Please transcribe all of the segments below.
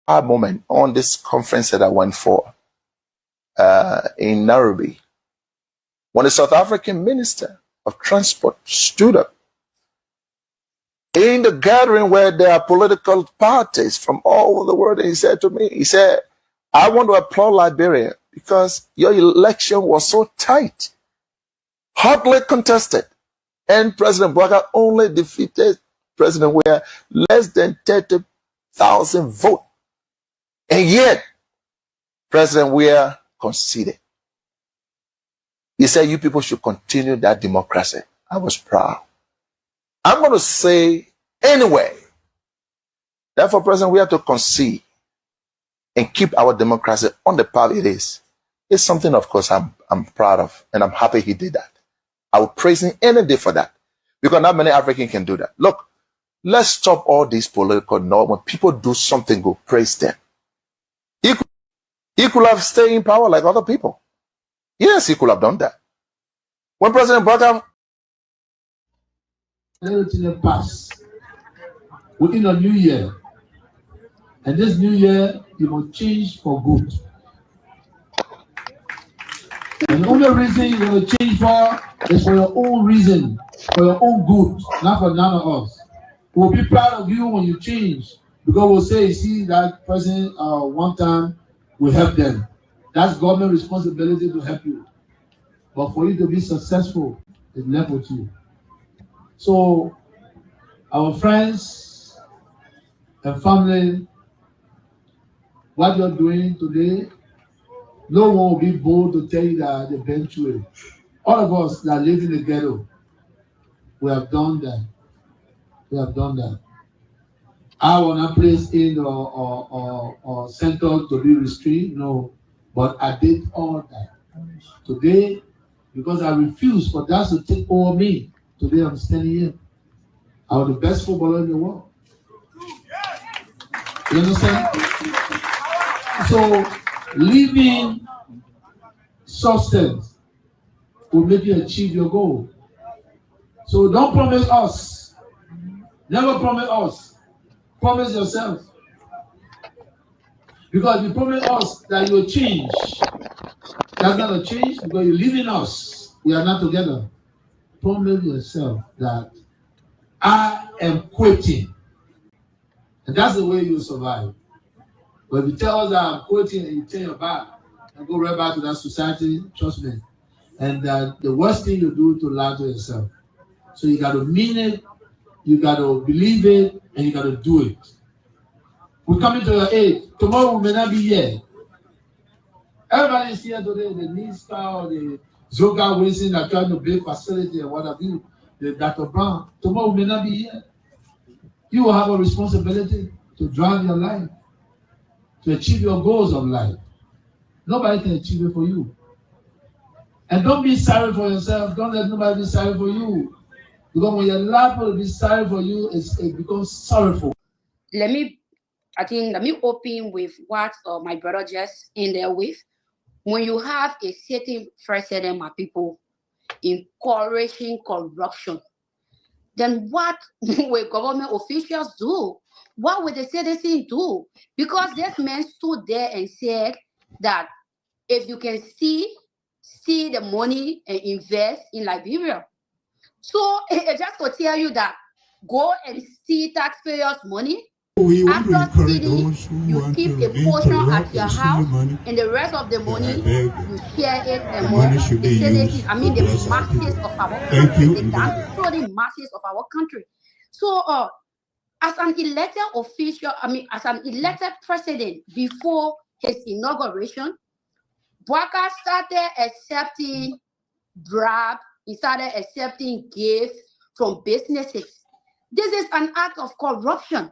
moment on this conference that I went for in Nairobi, when the South African Minister of Transport stood up in the gathering where there are political parties from all over the world, and he said to me, he said, I want to applaud Liberia because your election was so tight, hotly contested, and President BOAKAI only defeated President Weah less than 30,000 votes. And yet, President Weah conceded. He said, you people should continue that democracy. I was proud. I'm going to say anyway, therefore, President, we have to concede and keep our democracy on the path it is. It's something, of course, I'm proud of, and I'm happy he did that. I will praise him any day for that, because not many Africans can do that. Look, let's stop all these political norms. When people do something good, praise them. He could have stayed in power like other people. Yes, he could have done that. When President BOAKAI everything pass within a new year, and this new year you will change for good. And the only reason you're going to change for is for your own reason, for your own good, not for none of us. We'll be proud of you when you change, because we'll say, see, that person one time will help them. That's government responsibility to help you. But for you to be successful, it's left with you. So, our friends and family, what you're doing today, no one will be bold to tell you that they've been through it. All of us that live in the ghetto, we have done that. We have done that. I will not place in or center to be restrained, no. But I did all that. Today, because I refuse for that to take over me, today I'm standing here. I was the best footballer in the world. You understand? So, living substance will make you achieve your goal. So don't promise us. Never promise us. Promise yourself. Because if you promise us that you'll change, that's not a change, because you live in us. We are not together. Promise yourself that I am quitting. And that's the way you survive. But if you tell us that I'm quitting and you turn your back and go right back to that society, trust me. And the worst thing you do to lie to yourself. So you got to mean it, you got to believe it, and you got to do it. We're coming to your age. Tomorrow we may not be here. Everybody is here today. The NISCA, the Zoga Wilson that trying to build facility and what have you, the Dr. Brown. Tomorrow we may not be here. You will have a responsibility to drive your life, to achieve your goals of life. Nobody can achieve it for you. And don't be sorry for yourself. Don't let nobody be sorry for you. Because when your life will be sorry for you, it becomes sorrowful. Let me open with what my brother just ended there with. When you have a certain president, my people, encouraging corruption, then what will government officials do? What will the citizens do? Because this man stood there and said that if you can see the money and invest in Liberia. So just to tell you that go and see taxpayers' money. After stealing, you keep a portion at your house, and the rest of the money you share it among the citizens. I mean, the masses of our country, the downtrodden masses of our country. So, as an elected official, as an elected president before his inauguration, BOAKAI started accepting bribe. He started accepting gifts from businesses. This is an act of corruption.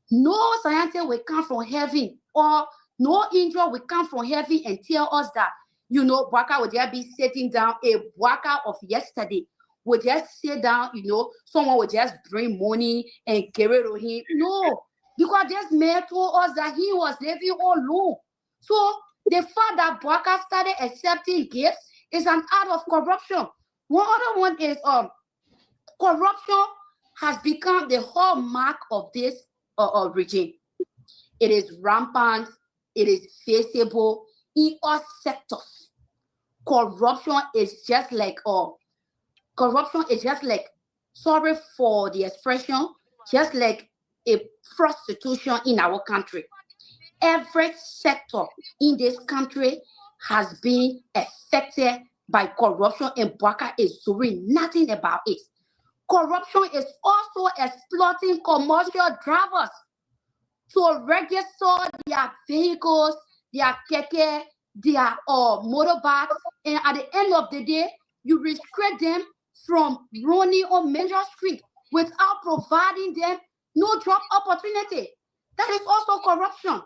No scientist will come from heaven, or no angel will come from heaven and tell us that, BOAKAI will just be sitting down. A BOAKAI of yesterday would just sit down, someone would just bring money and give it to him. No, because this man told us that he was living alone. So the fact that BOAKAI started accepting gifts is an act of corruption. One other one is corruption has become the hallmark of this regime. It is rampant. It is visible in all sectors. Corruption is just like, sorry for the expression, just like a prostitution in our country. Every sector in this country has been affected by corruption, and BOAKAI is doing nothing about it. Corruption is also exploiting commercial drivers to register their vehicles, their keke, their motorbikes, and at the end of the day, you restrict them from running on major street without providing them no job opportunity. That is also corruption.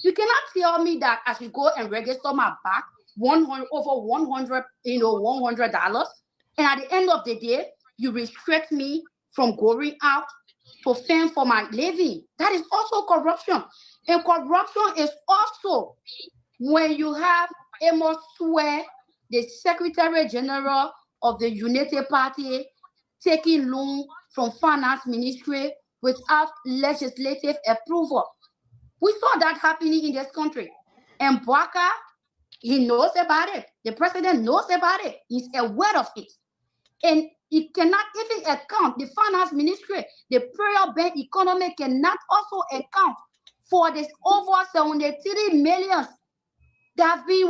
You cannot tell me that I should go and register my bike over $100, $100, and at the end of the day, you restrict me from going out to fend for my living. That is also corruption. And corruption is also when you have Amos Swear, the Secretary General of the United Party, taking loan from Finance Ministry without legislative approval. We saw that happening in this country. And BOAKAI, he knows about it. The president knows about it. He's aware of it. And he cannot even account, the Finance Ministry, the Prayer Bank economy cannot also account for this over 73 million that have been,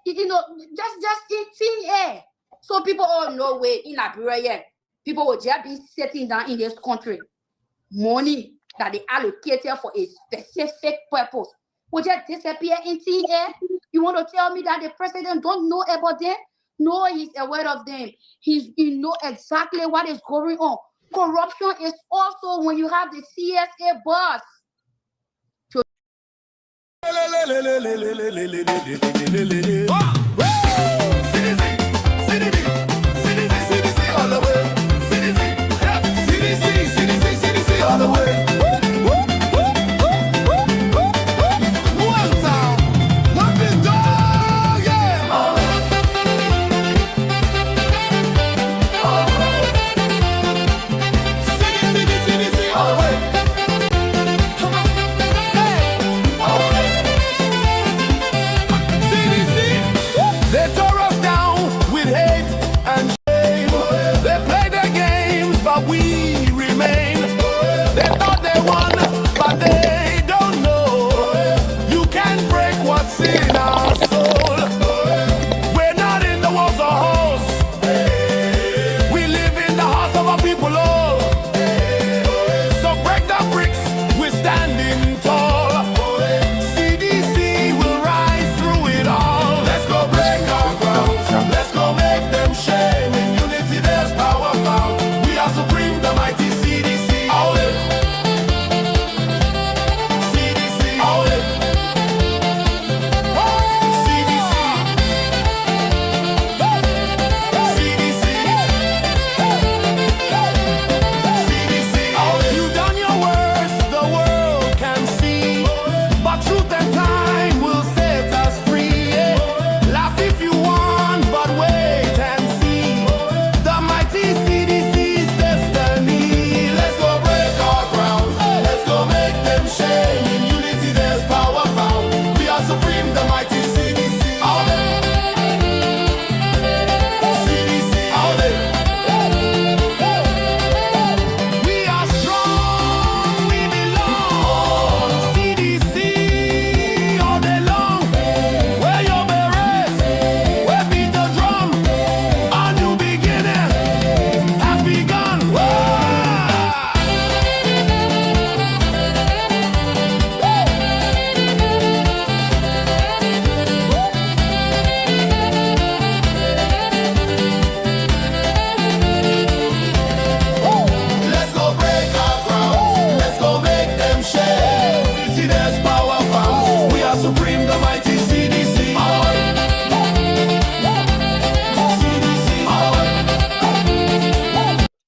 just in thin air. So people, no way, in Liberia, people will just be sitting down in this country. Money that they allocated for a specific purpose will just disappear in thin air. You want to tell me that the president don't know about them? No, he's aware of them. He knows exactly what is going on. Corruption is also when you have the CSA boss.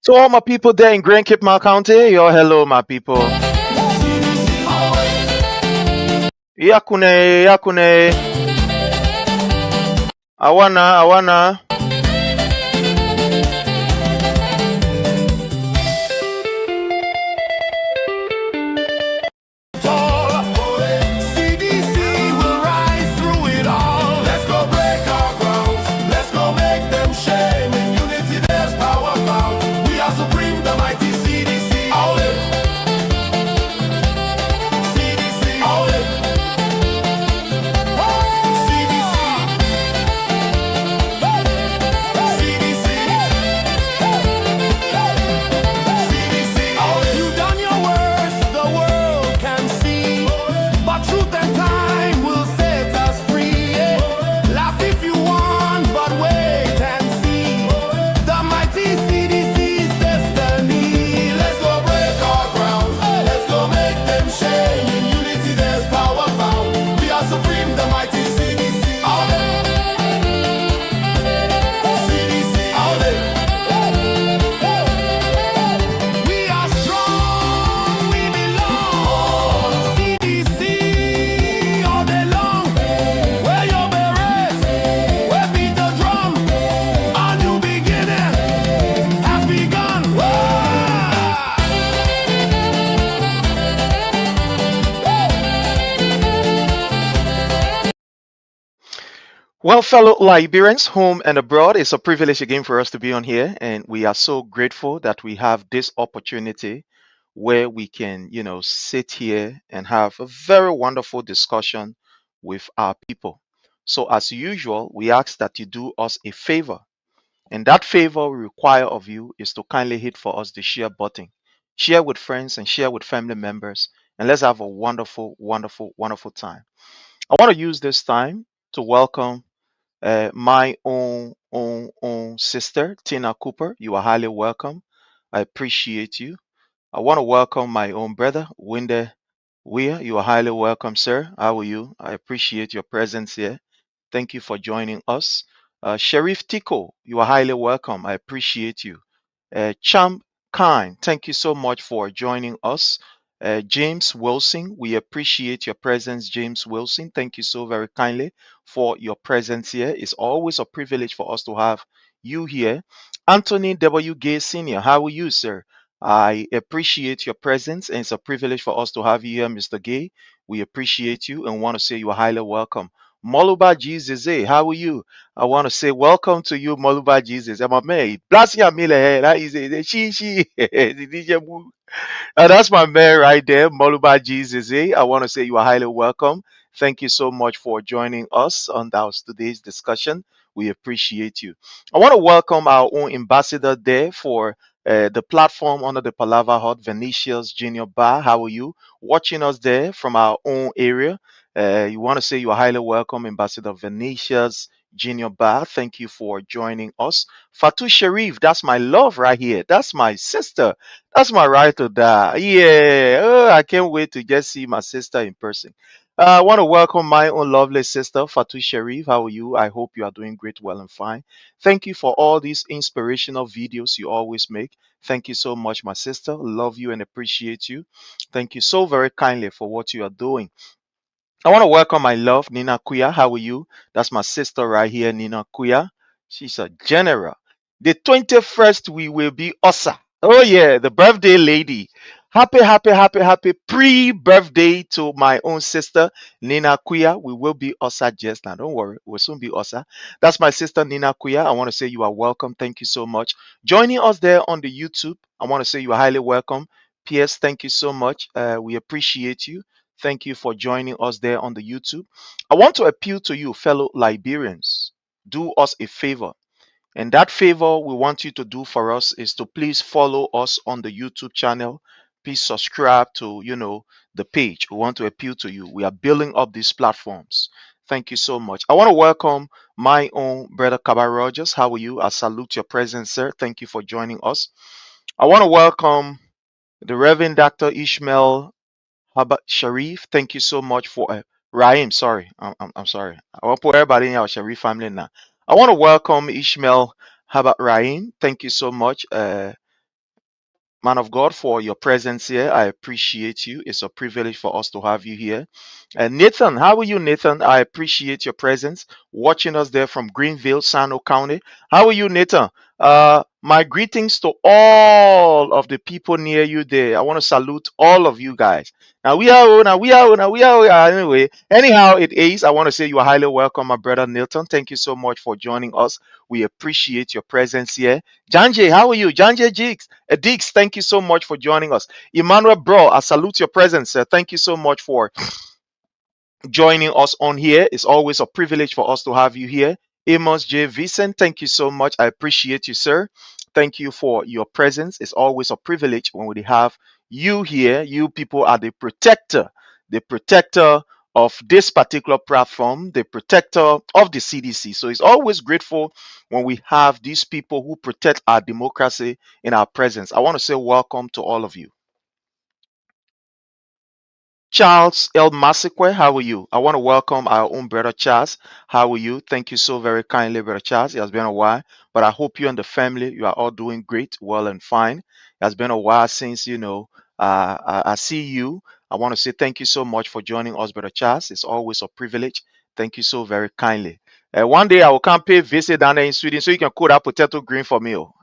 So all my people there in Grand Cape Mal County, yo, hello my people. Yakune, yakune. Awana. Well, fellow Liberians, home and abroad, it's a privilege again for us to be on here, and we are so grateful that we have this opportunity where we can, sit here and have a very wonderful discussion with our people. So, as usual, we ask that you do us a favor, and that favor we require of you is to kindly hit for us the share button, share with friends and share with family members, and let's have a wonderful, wonderful, wonderful time. I want to use this time to welcome my own sister, Tina Cooper. You are highly welcome. I appreciate you. I want to welcome my own brother, Winde Weir. You are highly welcome, sir. How are you? I appreciate your presence here. Thank you for joining us. Sheriff Tiko, you are highly welcome. I appreciate you. Champ Kine, thank you so much for joining us. James Wilson, we appreciate your presence, James Wilson. Thank you so very kindly for your presence here. It's always a privilege for us to have you here. Anthony W. Gay Sr., how are you, sir? I appreciate your presence, and it's a privilege for us to have you here, Mr. Gay. We appreciate you and want to say you are highly welcome. Moluba Jesus, how are you? I want to say welcome to you, Moluba Jesus. I'm a maid. Bless you, Mile. That is it. She, the DJ Boo. That's my man right there, Moluba Jesus. I want to say you are highly welcome. Thank you so much for joining us on today's discussion. We appreciate you. I want to welcome our own ambassador there for the platform under the Palava Hut, Venetia's Junior Bar. How are you? Watching us there from our own area. You want to say you are highly welcome, Ambassador Venetia's Junior Bar. Thank you for joining us. Fatu Sharif, that's my love right here. That's my sister. That's my right to die. Yeah. Oh, I can't wait to just see my sister in person. I want to welcome my own lovely sister, Fatu Sharif. How are you? I hope you are doing great, well, and fine. Thank you for all these inspirational videos you always make. Thank you so much, my sister. Love you and appreciate you. Thank you so very kindly for what you are doing. I want to welcome my love, Nina Kuya. How are you? That's my sister right here, Nina Kuya. She's a general. The 21st, we will be Osa. Oh, yeah, the birthday lady. Happy, happy, happy, happy pre birthday to my own sister, Nina Kuya. We will be Osa just now. Don't worry, we'll soon be Osa. That's my sister, Nina Kuya. I want to say you are welcome. Thank you so much. Joining us there on the YouTube, I want to say you are highly welcome. PS, thank you so much. We appreciate you. Thank you for joining us there on the YouTube. I want to appeal to you, fellow Liberians. Do us a favor. And that favor we want you to do for us is to please follow us on the YouTube channel. Please subscribe to, the page. We want to appeal to you. We are building up these platforms. Thank you so much. I want to welcome my own brother Kaba Rogers. How are you? I salute your presence, sir. Thank you for joining us. I want to welcome the Reverend Dr. Ishmael Habat Sharif, thank you so much for Raheem. Sorry, I'm sorry. I want to put everybody in our Sharif family now. I want to welcome Ishmael Habat Raheem. Thank you so much. Man of God, for your presence here. I appreciate you. It's a privilege for us to have you here. And Nathan, how are you, Nathan? I appreciate your presence. Watching us there from Greenville, Sano County. How are you, Nathan? My greetings to all of the people near you there. I want to salute all of you guys. Anyway, anyhow, it is. I want to say you are highly welcome, my brother Nathan. Thank you so much for joining us. We appreciate your presence here. Janje, how are you? Janje Dix, thank you so much for joining us. Emmanuel Bro, I salute your presence, sir. Thank you so much for joining us on here. It's always a privilege for us to have you here. Amos J. Vincent, thank you so much. I appreciate you, sir. Thank you for your presence. It's always a privilege when we have you here. You people are the protector of this particular platform, the protector of the CDC. So it's always grateful when we have these people who protect our democracy in our presence. I want to say welcome to all of you. Charles L. Masikwe, how are you? I want to welcome our own brother Charles. How are you? Thank you so very kindly, brother Charles. It has been a while, but I hope you and the family, you are all doing great, well, and fine. It has been a while since, I see you. I want to say thank you so much for joining us, brother Charles. It's always a privilege. Thank you so very kindly. One day I will come pay visit down there in Sweden so you can cook that potato green for me. Oh.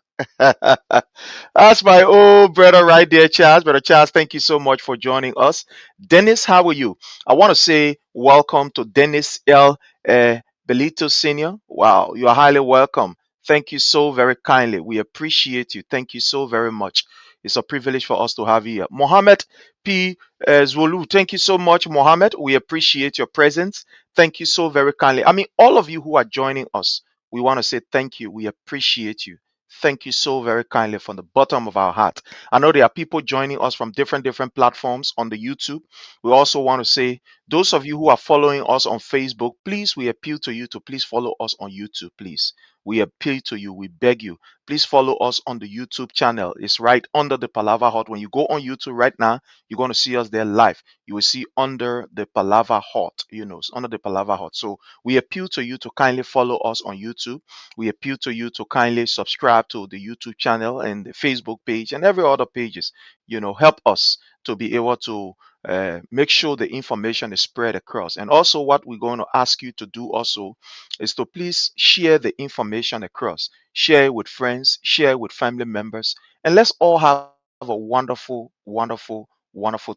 That's my old brother right there, Charles. Brother Charles, thank you so much for joining us. Dennis, how are you? I want to say welcome to Dennis L. Belito Senior, wow, you are highly welcome. Thank you so very kindly. We appreciate you. Thank you so very much. It's a privilege for us to have you here. Mohammed P. Zwolu, thank you so much, Mohammed. We appreciate your presence. Thank you so very kindly. I mean, all of you who are joining us, we want to say thank you. We appreciate you. Thank you so very kindly from the bottom of our heart. I know there are people joining us from different platforms on the YouTube. We also want to say those of you who are following us on Facebook, please, we appeal to you to please follow us on YouTube, please. We appeal to you, we beg you, please follow us on the YouTube channel. It's right under the Palava Hut. When you go on YouTube right now, you're going to see us there live. You will see under the Palava Hut, it's under the Palava Hut. So we appeal to you to kindly follow us on YouTube. We appeal to you to kindly subscribe to the YouTube channel and the Facebook page and every other pages. Help us to be able to make sure the information is spread across. And also, what we're going to ask you to do also is to please share the information across. Share it with friends, share it with family members, and let's all have a wonderful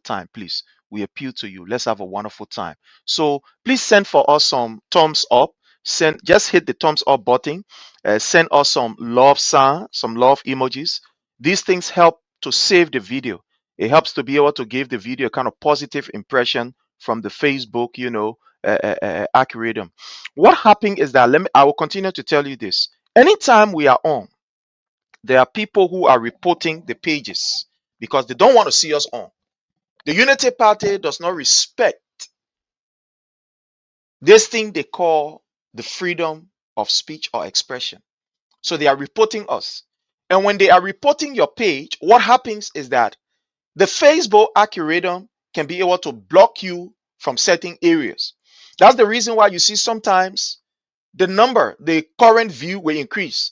time, please. We appeal to you. Let's have a wonderful time. So please send for us some thumbs up. Just hit the thumbs up button. Send us some love sign, some love emojis. These things help to save the video. It helps to be able to give the video a kind of positive impression from the Facebook, algorithm. What happened is that I will continue to tell you this. Anytime we are on, there are people who are reporting the pages because they don't want to see us on. The Unity Party does not respect this thing they call the freedom of speech or expression. So they are reporting us. And when they are reporting your page, what happens is that the Facebook algorithm can be able to block you from certain areas. That's the reason why you see sometimes the current view will increase,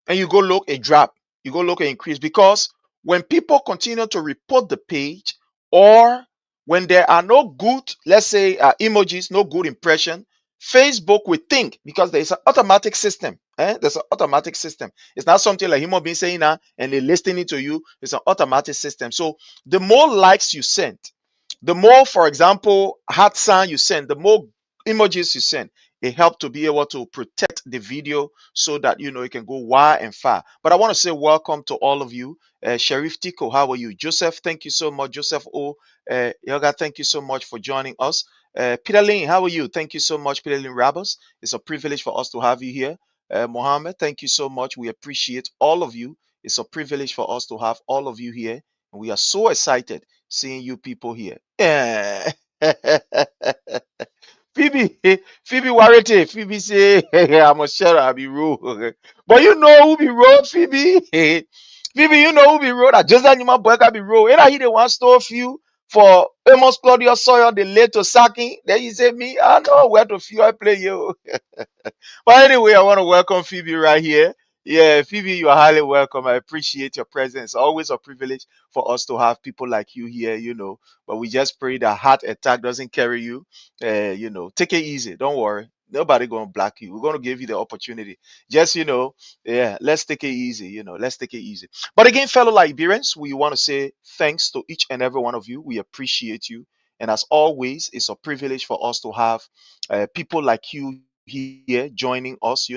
and you go look a drop, you go look and increase, because when people continue to report the page, or when there are no good, let's say, emojis, no good impression, Facebook will think, because there's an automatic system. There's an automatic system. It's not something like human being saying that and they're listening to you. It's an automatic system. So the more likes you send, the more, for example, heart sign you send, the more emojis you send, it helped to be able to protect the video so that it can go wide and far. But I want to say welcome to all of you. Sheriff Tico, how are you? Joseph, thank you so much. Joseph O. Yoga, thank you so much for joining us. Peter Lane, how are you? Thank you so much, Peter Lane Rabos. It's a privilege for us to have you here. Mohammed, thank you so much. We appreciate all of you. It's a privilege for us to have all of you here. And we are so excited seeing you people here. Phoebe, Phoebe Warrete, Phoebe say, I'm a share, I'll be rude. But you know who be road, Phoebe? Phoebe, you know who be road? Just that you my boy can be road. And I hear the one store few for Amos Claudius Sawyer, the late to sacking. Then you say me, I know where to feel I play you. But anyway, I want to welcome Phoebe right here. Yeah, Phoebe, you are highly welcome. I appreciate your presence. Always a privilege for us to have people like you here. But we just pray that heart attack doesn't carry you. Take it easy. Don't worry. Nobody gonna block you. We're gonna give you the opportunity. Just yeah, let's take it easy. Let's take it easy. But again, fellow Liberians, we want to say thanks to each and every one of you. We appreciate you. And as always, it's a privilege for us to have people like you here joining us,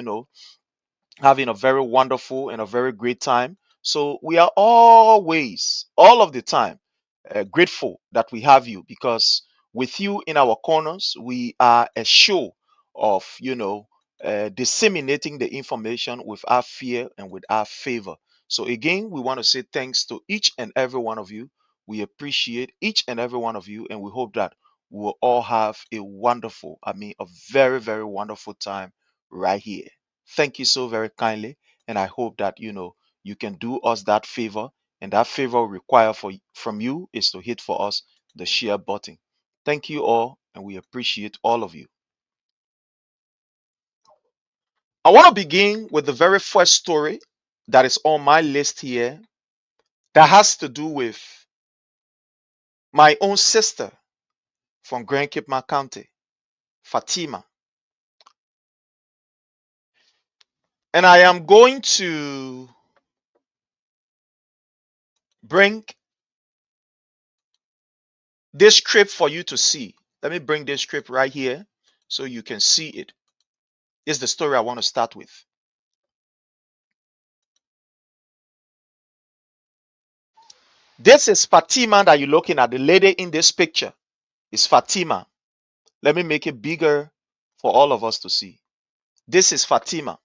having a very wonderful and a very great time. So we are always, all of the time, grateful that we have you, because with you in our corners, we are a show of, disseminating the information with our fear and with our favor. So again, we want to say thanks to each and every one of you. We appreciate each and every one of you, and we hope that we will all have a wonderful, a very, very wonderful time right here. Thank you so very kindly, and I hope that you can do us that favor, and that favor required from you is to hit for us the share button. Thank you all, and we appreciate all of you. I want to begin with the very first story that is on my list here, that has to do with my own sister from Grand Cape County, Fatima. And I am going to bring this script for you to see. Let me bring this script right here so you can see it. is the story I want to start with. This is Fatima that you're looking at. The lady in this picture is Fatima. Let me make it bigger for all of us to see. This is Fatima.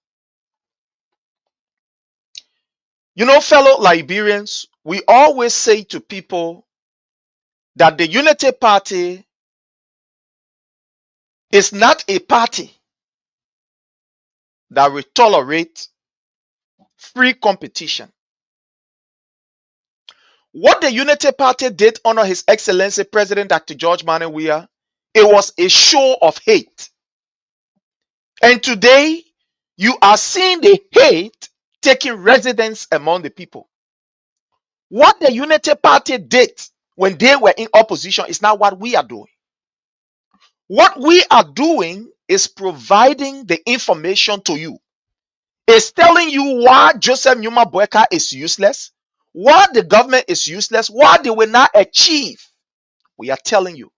You know, fellow Liberians, we always say to people that the Unity Party is not a party that will tolerate free competition. What the Unity Party did under His Excellency President Dr. George Manneh Weah, it was a show of hate. And today, you are seeing the hate taking residence among the people. What the Unity Party did when they were in opposition is not what we are doing. What we are doing is providing the information to you. It's telling you why Joseph Numa BOAKAI is useless, why the government is useless, why they will not achieve. We are telling you.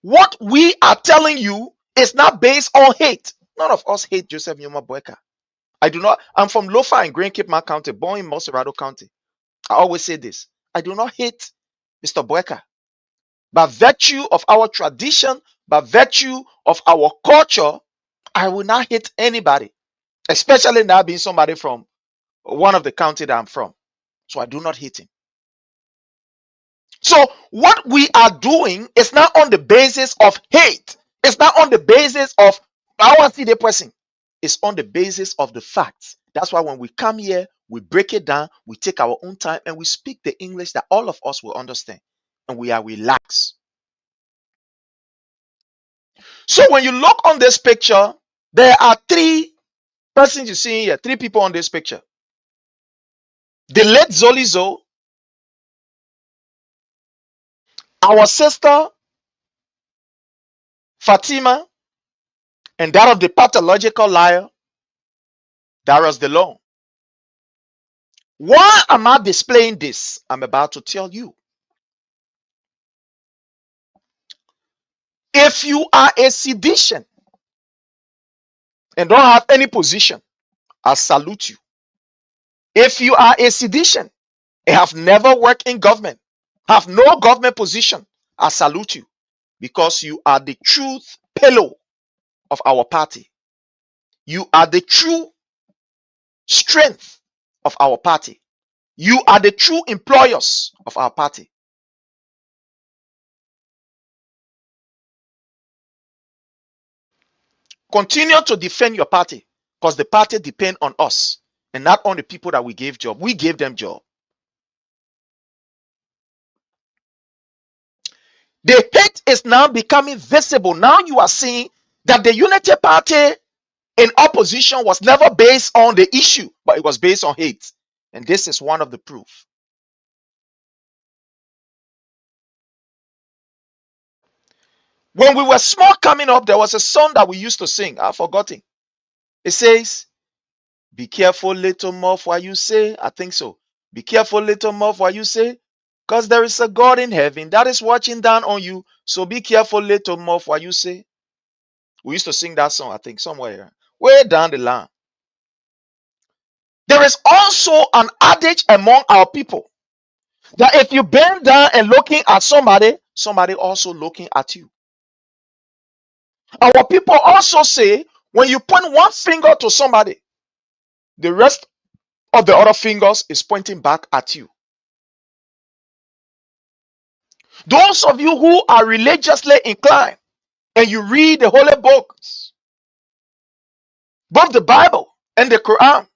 What we are telling you is not based on hate. None of us hate Joseph Numa BOAKAI. I do not. I'm from Lofa in Green Cape Mount County, born in Moserado County. I always say this. I do not hate Mr. BOAKAI. By virtue of our tradition, by virtue of our culture, I will not hate anybody, especially now being somebody from one of the county that I'm from. So I do not hate him. So what we are doing is not on the basis of hate. It's not on the basis of our CD person. It's on the basis of the facts. That's why when we come here, we break it down, we take our own time, and we speak the English that all of us will understand. And we are relaxed. So when you look on this picture, there are three persons you see here, three people on this picture. The late Zolizo, our sister Fatima, and that of the pathological liar, Darius DeLong. Why am I displaying this? I'm about to tell you. If you are a sedition and don't have any position, I salute you. If you are a sedition and have never worked in government, have no government position, I salute you because you are the truth pillow of our party. You are the true strength of our party. You are the true employers of our party. Continue to defend your party because the party depends on us and not on the people that we gave job. We gave them job. The hate is now becoming visible. Now you are seeing that the Unity Party in opposition was never based on the issue, but it was based on hate. And this is one of the proof. When we were small coming up, there was a song that we used to sing. I've forgotten. It says, be careful, little muff, what you say. I think so. Be careful, little muff, what you say. Because there is a God in heaven that is watching down on you. So be careful, little muff, what you say. We used to sing that song, I think, somewhere. Way down the line. There is also an adage among our people that if you bend down and looking at somebody, somebody also looking at you. Our people also say when you point one finger to somebody, the rest of the other fingers is pointing back at you. Those of you who are religiously inclined and you read the holy books, both the Bible and the Quran,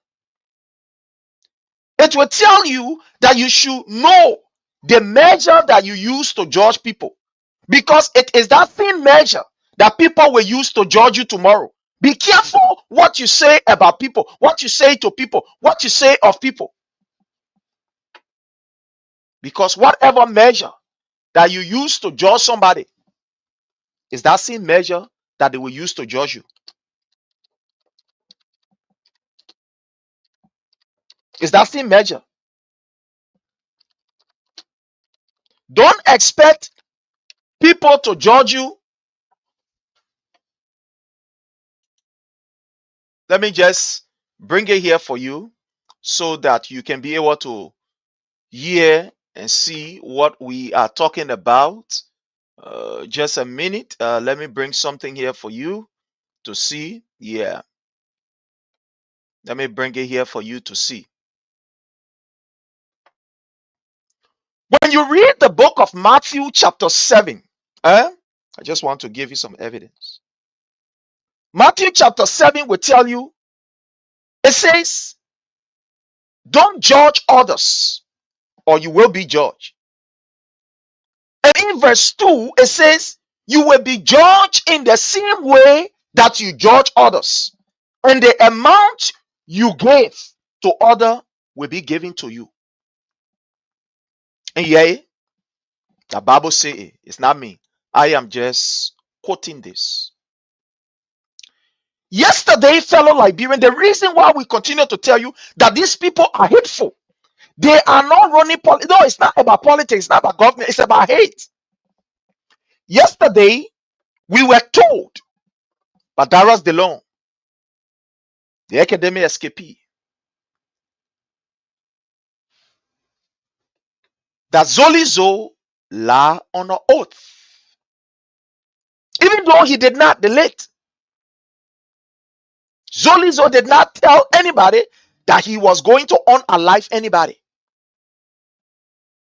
it will tell you that you should know the measure that you use to judge people, because it is that same measure that people will use to judge you tomorrow. Be careful what you say about people, what you say to people, what you say of people, because whatever measure that you use to judge somebody is that same measure that they will use to judge you. It's that same measure. Don't expect people to judge you Let me just bring it here for you so that you can be able to hear and see what we are talking about. Just a minute. Let me bring something here for you to see. Yeah. Let me bring it here for you to see. When you read the book of Matthew chapter 7, I just want to give you some evidence. Matthew chapter 7 will tell you, it says, don't judge others or you will be judged. And in verse 2, it says, you will be judged in the same way that you judge others. And the amount you gave to other will be given to you. And yeah, the Bible says it. It's not me. I am just quoting this. Yesterday, fellow Liberian, the reason why we continue to tell you that these people are hateful, they are not running politics. No, it's not about politics, it's not about government, it's about hate. Yesterday, we were told by Darius DeLong, the academic escapee, that Zolizo lie on an oath. Even though he did not, the late Zolizo did not tell anybody that he was going to unalive anybody.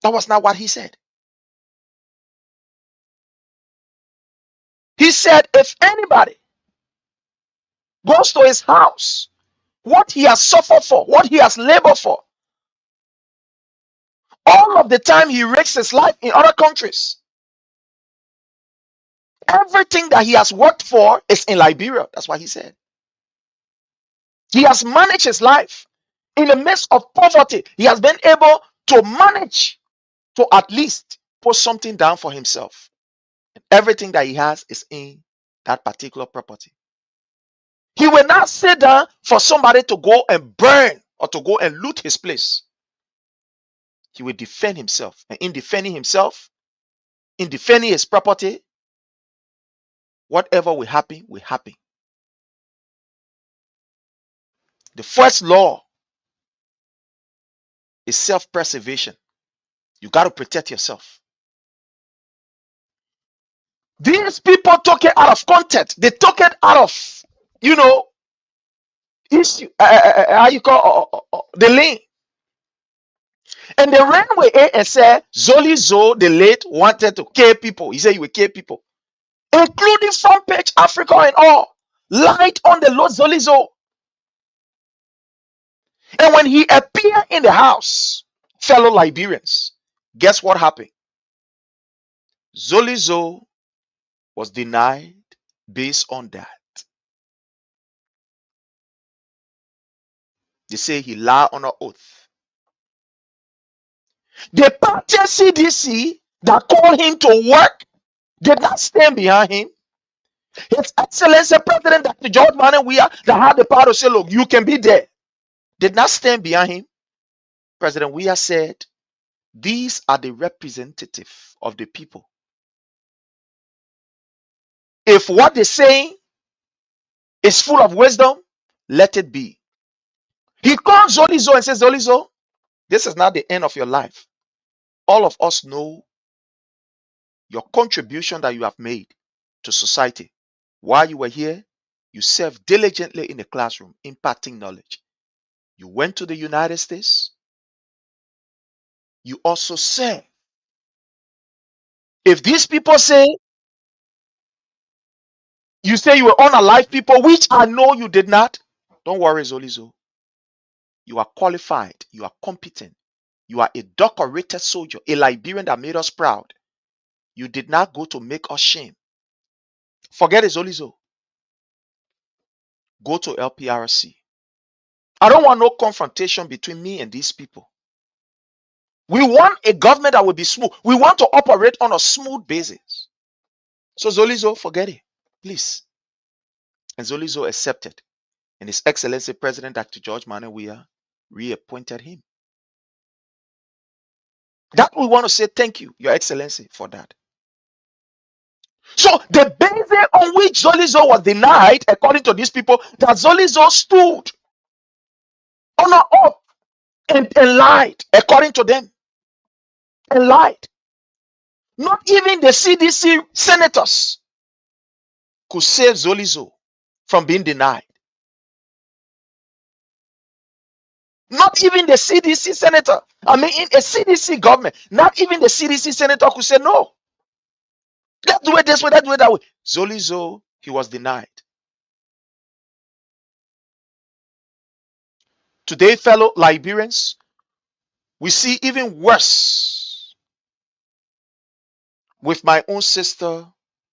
That was not what he said. He said, if anybody goes to his house, what he has suffered for, what he has labored for, all of the time he risks his life in other countries, everything that he has worked for is in Liberia. That's what he said. He has managed his life in the midst of poverty. He has been able to manage to at least put something down for himself. Everything that he has is in that particular property. He will not sit down for somebody to go and burn or to go and loot his place. He will defend himself. And in defending himself, in defending his property, whatever will happen, will happen. The first law is self-preservation. You got to protect yourself. These people took it out of context. They took it out of, issue. How you call the lane. And they ran with it and said, Zolizo, the late, wanted to kill people. He said he would kill people, including front page Africa and all. Light on the Lord Zolizo. And when he appeared in the house, fellow Liberians, guess what happened? Zolizo was denied based on that. They say he lied on an oath. The party CDC that called him to work did not stand behind him. His Excellency President Dr. George Weah, that had the power to say, look, you can be there, did not stand behind him. President Weah said, these are the representative of the people. If what they're saying is full of wisdom, let it be. He called Zolizo and says, Zolizo, this is not the end of your life. All of us know your contribution that you have made to society. While you were here, you served diligently in the classroom, imparting knowledge. You went to the United States. You also served. If these people say, you say you were unalive people, which I know you did not, don't worry, Zolizo. You are qualified. You are competent. You are a decorated soldier, a Liberian that made us proud. You did not go to make us shame. Forget it, Zolizo. Go to LPRC. I don't want no confrontation between me and these people. We want a government that will be smooth. We want to operate on a smooth basis. So Zolizo, forget it, please. And Zolizo accepted. And His Excellency President Dr. George Weah reappointed him. That we want to say thank you, Your Excellency, for that. So the basis on which Zolizo was denied, according to these people, that Zolizo stood on an oath and lied, according to them, and lied. Not even the CDC senators could save Zolizo from being denied. Not even the CDC senator. I mean, in a CDC government, not even the CDC senator could say no. Let's do it this way, let's do it that way. Zolizo, he was denied. Today, fellow Liberians, we see even worse with my own sister,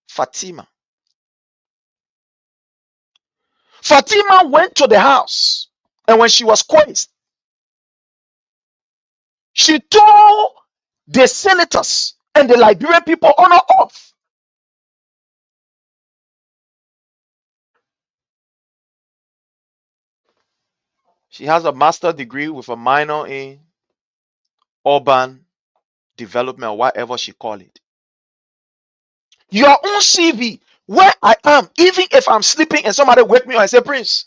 Fatima. Fatima went to the house, and when she was quizzed, she told the senators and the Liberian people on her oath. She has a master's degree with a minor in urban development or whatever she call it. Your own CV, where I am, even if I'm sleeping and somebody wake me up and say, Prince,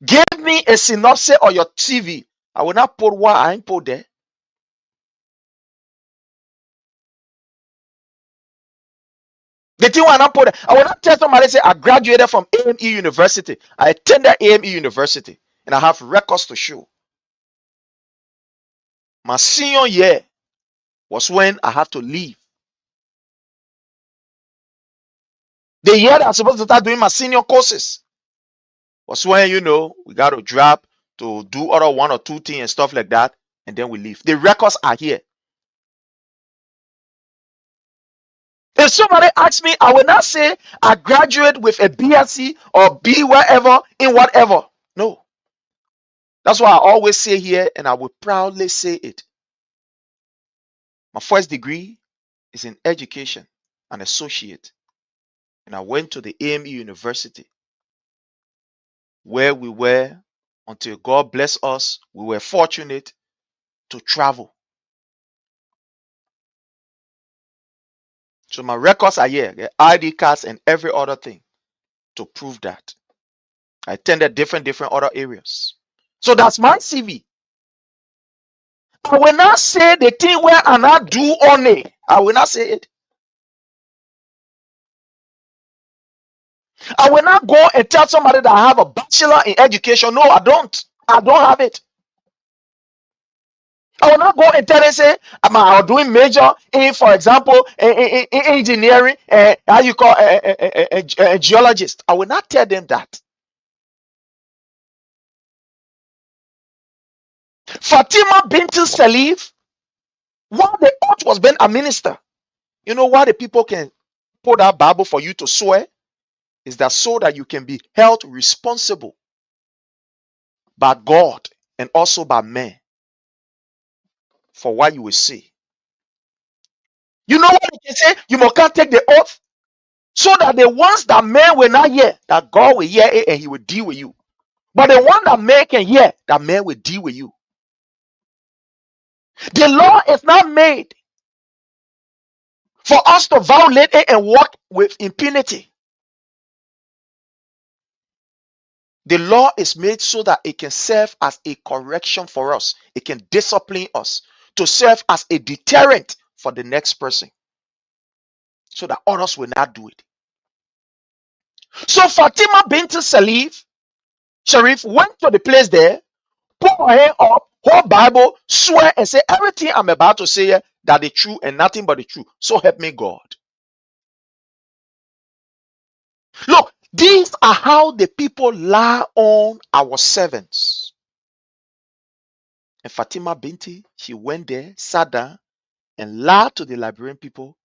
give me a synopsis of your CV. I will not put what I ain't put there. The thing I not put there, I will not tell somebody say I graduated from AME University. I attended AME University and I have records to show. My senior year was when I had to leave. The year that I'm supposed to start doing my senior courses was when, we got to drop to do other one or two things and stuff like that, and then we leave. The records are here. If somebody asks me, I will not say I graduate with a BSc or B wherever in whatever. No. That's why I always say here, and I will proudly say it. My first degree is in education, an associate. And I went to the AME University where we were, until God bless us, we were fortunate to travel. So my records are here, the ID cards and every other thing to prove that. I attended different other areas. So that's my CV. I will not say the thing where I not do on it. I will not say it. I will not go and tell somebody that I have a bachelor in education. No, I don't. I don't have it. I will not go and tell them say I'm doing major in, for example, in engineering. How you call a geologist? I will not tell them that. Fatima Binti Salif, while the oath was being administered, you know why the people can put that Bible for you to swear? Is that so that you can be held responsible by God and also by men for what you will say. You know what they can say? You must can't take the oath so that the ones that men will not hear, that God will hear it and he will deal with you. But the one that man can hear, that man will deal with you. The law is not made for us to violate it and walk with impunity. The law is made so that it can serve as a correction for us. It can discipline us to serve as a deterrent for the next person so that others will not do it. So Fatima bint Salif Sharif went to the place there, put her hand up, hold Bible, swear and say everything I'm about to say here that the truth and nothing but the truth. So help me God. Look, these are how the people lie on our servants. And Fatima Binti, she went there, sat down, and lied to the Liberian people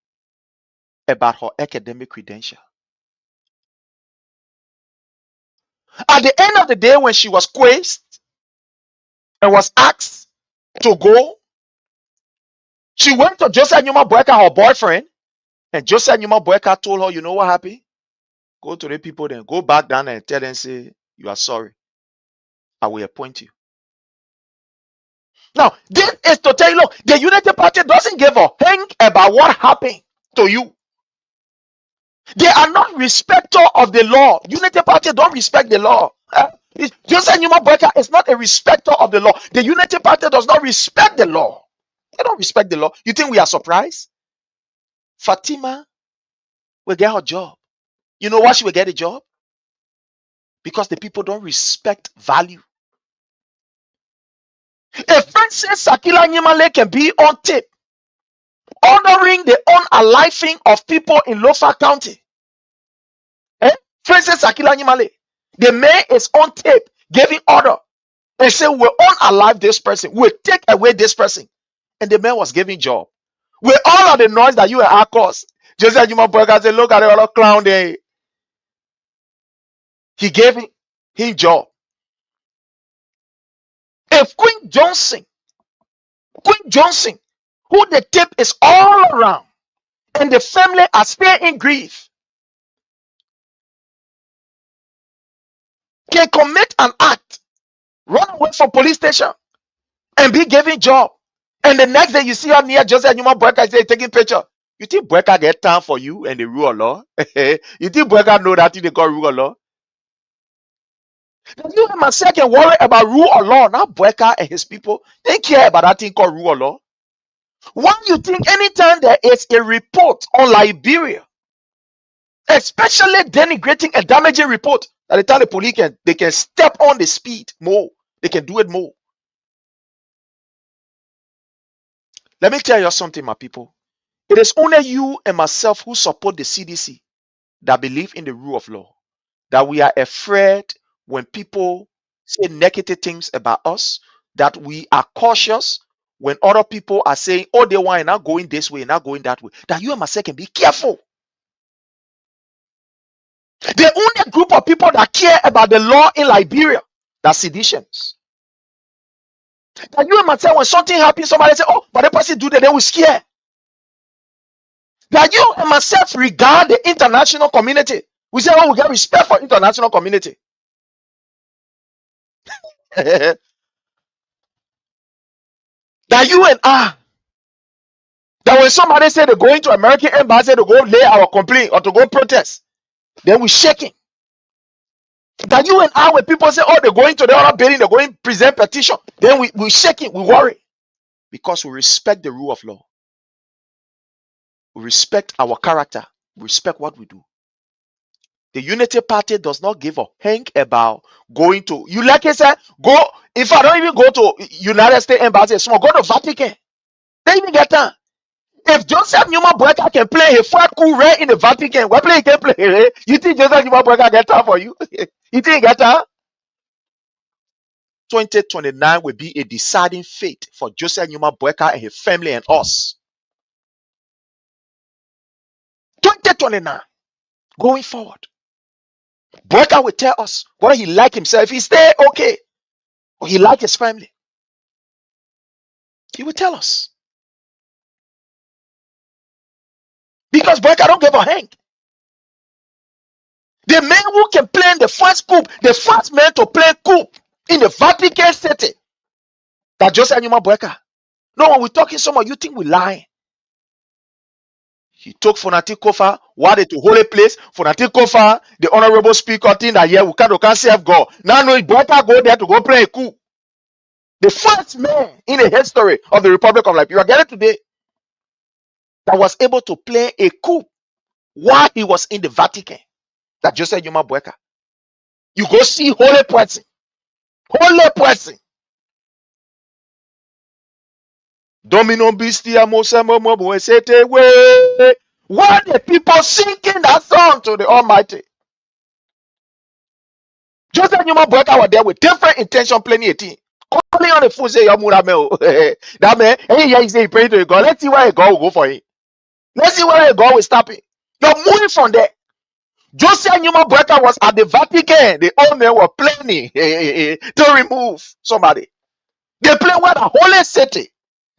about her academic credential. At the end of the day, when she was quizzed and was asked to go, she went to Joseph Numa Boyka, her boyfriend, and Joseph Numa Boyka told her, you know what happened? Go to the people, then go back down and tell them, say, you are sorry. I will appoint you. Now, this is to tell you, look, the Unity Party doesn't give a hang about what happened to you. They are not respecter of the law. Unity Party don't respect the law. Joseph Numa Boyka is not a respecter of the law. The Unity Party does not respect the law. They don't respect the law. You think we are surprised? Fatima will get her job. You know why she will get a job? Because the people don't respect value. If Francis Sakila Nyimale can be on tape honoring the unaliving of people in Lofa County, Francis Sakila Nyimale, the man is on tape giving order and say we'll unalive this person, we'll take away this person, and the man was giving job. With all of the noise that you and I caused, Joseph Juma Burger said, look at the other clown there. He gave him job. If Queen Johnson, who the tape is all around, and the family are still in grief, can commit an act, run away from police station, and be given job, and the next day you see her near Joseph Numa Burger say taking picture. You think Burger get time for you and the rule of law? You think Burger know that thing they call rule of law? You and myself can worry about rule of law, not Burger and his people. They care about that thing called rule of law. Why you think anytime there is a report on Liberia, especially denigrating and damaging report, at the time the police they can step on the speed more, they can do it more. Let me tell you something, my people. It is only you and myself who support the CDC that believe in the rule of law, that we are afraid when people say negative things about us, that we are cautious when other people are saying, oh, they want not going this way, not going that way, that you and myself can be careful. The only group of people that care about the law in Liberia, that's seditions. That you and myself, when something happens, somebody say, oh, but the person do that, they will scare. That you and myself regard the international community. We say, oh, we get respect for international community. That you and I, that when somebody say they're going to American embassy to go lay our complaint or to go protest, then we shaking. That you and I, when people say, oh, they're going to the other building, they're going to present petition, then we shaking, we worry. Because we respect the rule of law. We respect our character. We respect what we do. The Unity Party does not give a hang about going to, you like I said, go, if I don't even go to United States Embassy, so go to Vatican. They even get that. If Joseph Numa Boyka can play a four cool rare in the Vatican, what play he can play? You think Joseph Numa Boyka get that for you? You think he get that? 2029 will be a deciding fate for Joseph Numa Boyka and his family and us. 2029, going forward. Boyka will tell us whether he like himself, if he stay okay, or he like his family. He will tell us. Because Boyka don't give a hang. The man who can play the first coup, the first man to play coup in the Vatican City, that Joseph Numa Boyka. No, when we're talking someone, you think we lie. He took Fonati Kofa, warded to holy place. Fonati Kofa, the honorable speaker, thing that yeah, we can't serve God. Now no, Boyka go there to go play a coup. The first man in the history of the Republic of Liberia, get it today, that was able to play a coup while he was in the Vatican. That Joseph Numa Boyka. You go see holy person. Holy person. Domino Bistia Mosemo Mobo Sete way. Why the people singing that song to the Almighty? Joseph Numa Boyka was there with different intention playing a team. Calling on the phone say Yamura that man, hey, yeah, he say he praying to God. Let's see where God will go for him. Let's see where God will stop it. You're moving from there. Joseph Numa Boyka was at the Vatican. The old men were planning to remove somebody. They play with a holy city.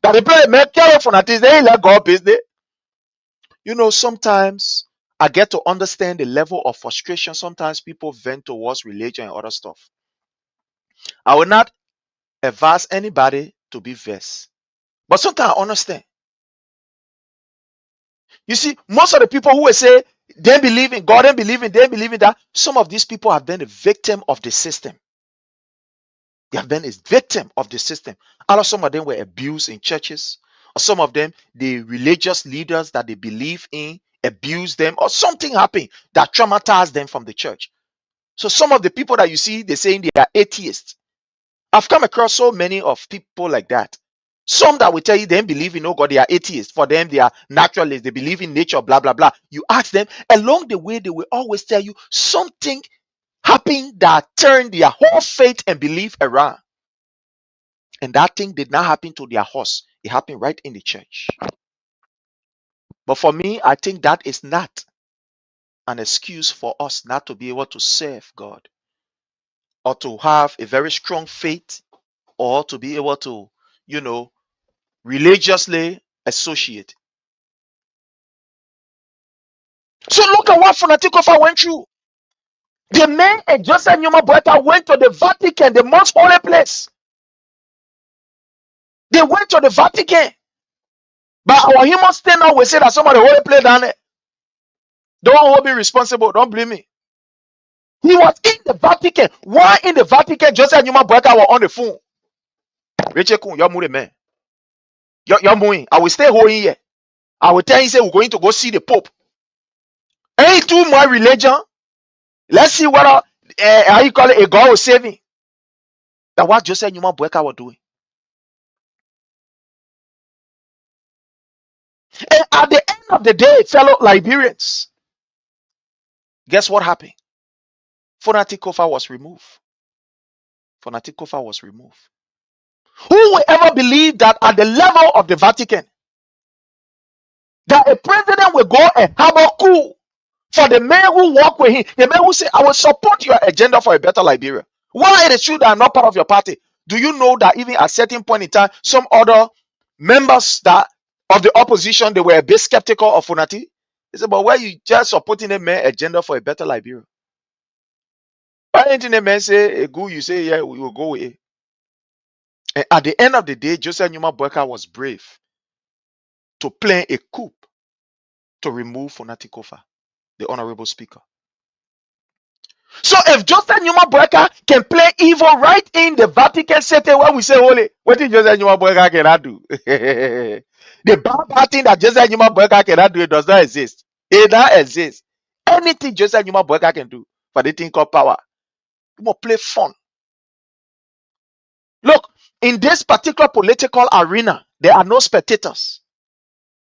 That they play make care of fanatics. They let God business. You know, sometimes I get to understand the level of frustration. Sometimes people vent towards religion and other stuff. I will not advise anybody to be vexed. But sometimes I understand. You see, most of the people who will say they believe in God, they believe in that, some of these people have been a victim of the system. They have been a victim of the system. And some of them were abused in churches, or some of them, the religious leaders that they believe in abused them, or something happened that traumatized them from the church. So some of the people that you see, they're saying they are atheists. I've come across so many of people like that. Some that will tell you they don't believe in no God, they are atheists. For them, they are naturalists, they believe in nature, blah, blah, blah. You ask them, along the way, they will always tell you something happened that turned their whole faith and belief around. And that thing did not happen to their horse, it happened right in the church. But for me, I think that is not an excuse for us not to be able to serve God, or to have a very strong faith, or to be able to, you know, religiously associate. So look at what Fanatikofa went through. The men and Joseph Numa Boyka went to the Vatican, the most holy place. They went to the Vatican. But our human standard will say that some of the holy place down there. Don't hold me responsible. Don't blame me. He was in the Vatican. Why in the Vatican? Joseph Numa Boyka was on the phone. Rachel Kun, you're moving, man. You're moving. I will stay home here. I will tell you, say we're going to go see the Pope. Ain't too much religion. Let's see what how you call it, a God was saving. That what Joseph Numa Boyka was doing. And at the end of the day, fellow Liberians, guess what happened? Fonatikofa was removed. Fonatikofa was removed. Who will ever believe that at the level of the Vatican, that a president will go and have a coup for the men who work with him, the men who say, I will support your agenda for a better Liberia? Why it is true that are not part of your party? Do you know that even at a certain point in time, some other members that of the opposition, they were a bit skeptical of Fonati? They said, but why you just supporting a man agenda for a better Liberia? Why didn't a man say, go, you say, yeah, we will go with it? And at the end of the day, Joseph Numa Boyka was brave to plan a coup to remove Fonati Kofa, the honorable speaker. So if Joseph Numa Boyka can play evil right in the Vatican City where we say holy, what did Joseph Numa Boyka cannot do? The bad thing that Joseph Numa Boyka cannot do, it does not exist. It does not exist. Anything Joseph Numa Boyka can do for the thing called power, you must play fun. Look, in this particular political arena, there are no spectators.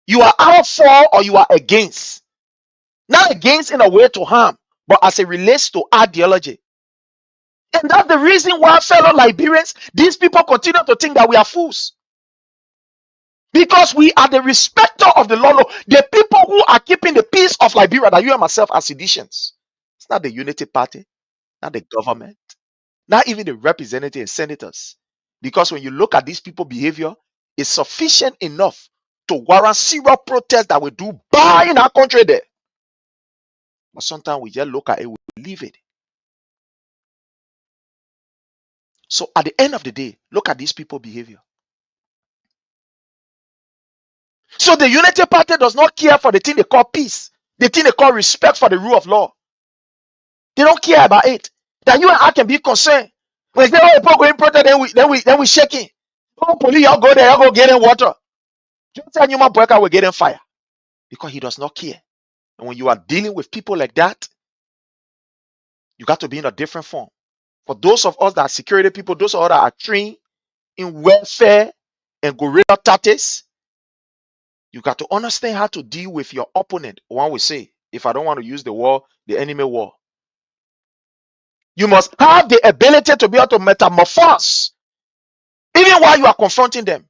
You are out for or you are against. Not against in a way to harm, but as it relates to ideology. And that's the reason why, fellow Liberians, these people continue to think that we are fools. Because we are the respecter of the law. The people who are keeping the peace of Liberia, that you and myself are seditious. It's not the Unity Party, not the government, not even the representatives and senators. Because when you look at these people's behavior, it's sufficient enough to warrant serious protests that we do buy in our country there. But sometimes we just look at it, we leave it. So at the end of the day, look at these people's behavior. So the Unity Party does not care for the thing they call peace, the thing they call respect for the rule of law. They don't care about it. That you and I can be concerned. When they say, oh, people going protest, then we shaking. Oh, police, y'all go there, y'all go get in water. Just tell Numa Boyka will get in fire. Because he does not care. And when you are dealing with people like that, you got to be in a different form. For those of us that are security people, those of us that are trained in welfare and guerrilla tactics, you got to understand how to deal with your opponent. One will say, if I don't want to use the war, the enemy war. You must have the ability to be able to metamorphose, even while you are confronting them.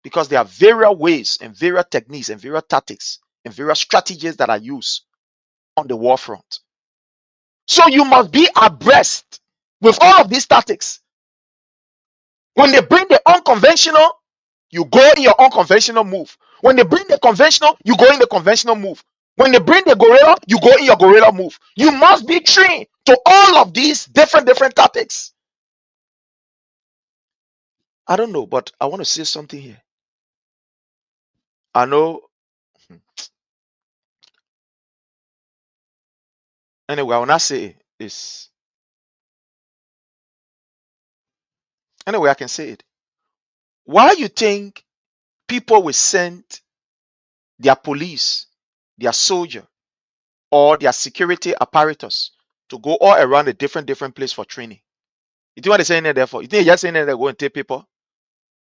Because there are various ways and various techniques and various tactics and various strategies that are used on the war front. So you must be abreast with all of these tactics. When they bring the unconventional, you go in your unconventional move. When they bring the conventional, you go in the conventional move. When they bring the gorilla, you go in your gorilla move. You must be trained to all of these different tactics. I don't know, but I want to say something here. I know Anyway, I will not say this. Anyway, I can say it. Why you think people will send their police, their soldier, or their security apparatus to go all around a different place for training? You think what they're saying there for? You think they're just saying that they're going to take people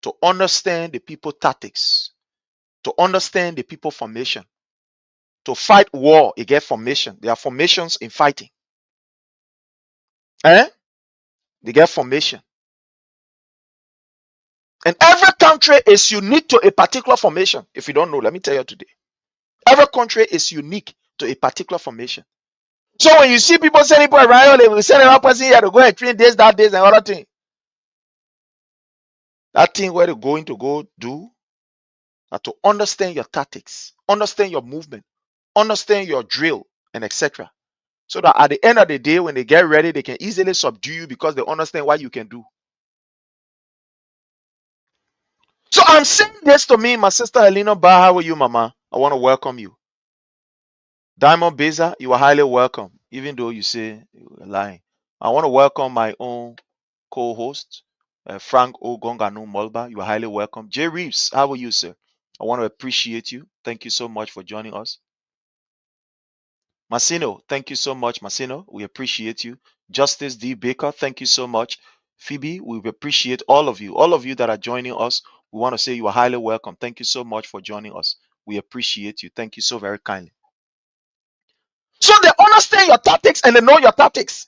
to understand the people tactics, to understand the people formation, to fight war, you get formation. There are formations in fighting. Eh? They get formation. And every country is unique to a particular formation. If you don't know, let me tell you today. Every country is unique to a particular formation. So when you see people sending people around, they will send another person here to go and train this, that, this, and other thing. That thing where they're going to go do are to understand your tactics, understand your movement, understand your drill, and etc. So that at the end of the day, when they get ready, they can easily subdue you because they understand what you can do. So I'm saying this to me, my sister Helena Ba. How are you, Mama? I want to welcome you. Diamond Beza, you are highly welcome, even though you say you're lying. I want to welcome my own co-host, Frank Ogonganu Molba. You are highly welcome. Jay Reeves, how are you, sir? I want to appreciate you. Thank you so much for joining us. Masino, thank you so much, Masino. We appreciate you. Justice D. Baker, thank you so much. Phoebe, we appreciate all of you. All of you that are joining us, we want to say you are highly welcome. Thank you so much for joining us. We appreciate you. Thank you so very kindly. So they understand your tactics and they know your tactics.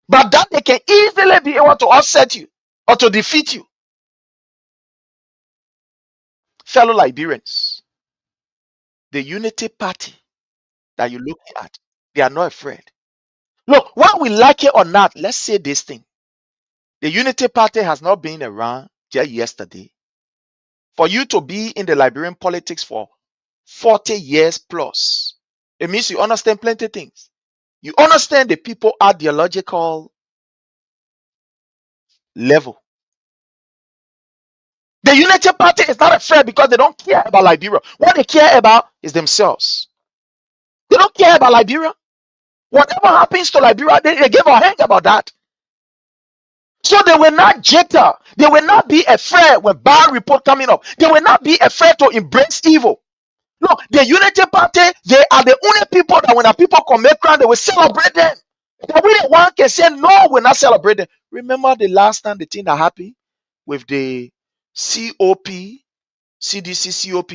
But that they can easily be able to offset you or to defeat you. Fellow Liberians, the unity party that you're looking at, they are not afraid. Look, whether we like it or not, let's say this thing. The unity party has not been around just yesterday. For you to be in the Liberian politics for 40 years plus, it means you understand plenty of things. You understand the people ideological level. The Unity Party is not afraid because they don't care about Liberia. What they care about is themselves. They don't care about Liberia. Whatever happens to Liberia, they give a hang about that. So they will not jitter. They will not be afraid when bad report coming up. They will not be afraid to embrace evil. No, the Unity Party, they are the only people that when the people commit crime, they will celebrate them. That we the one can say, no, we're not celebrating. Remember the last time the thing that happened with the COP, CDC COP,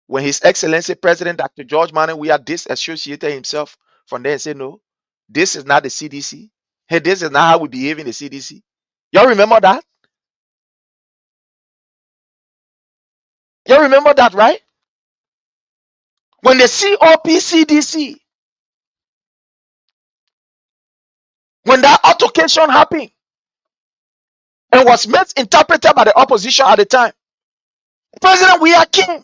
when His Excellency President Dr. George Manning, we are disassociated himself from there and say, no, this is not the CDC. Hey, this is not how we behave in the CDC. Y'all remember that? Y'all remember that, right? When the COP, CDC, when that altercation happened and was misinterpreted by the opposition at the time, President we are king.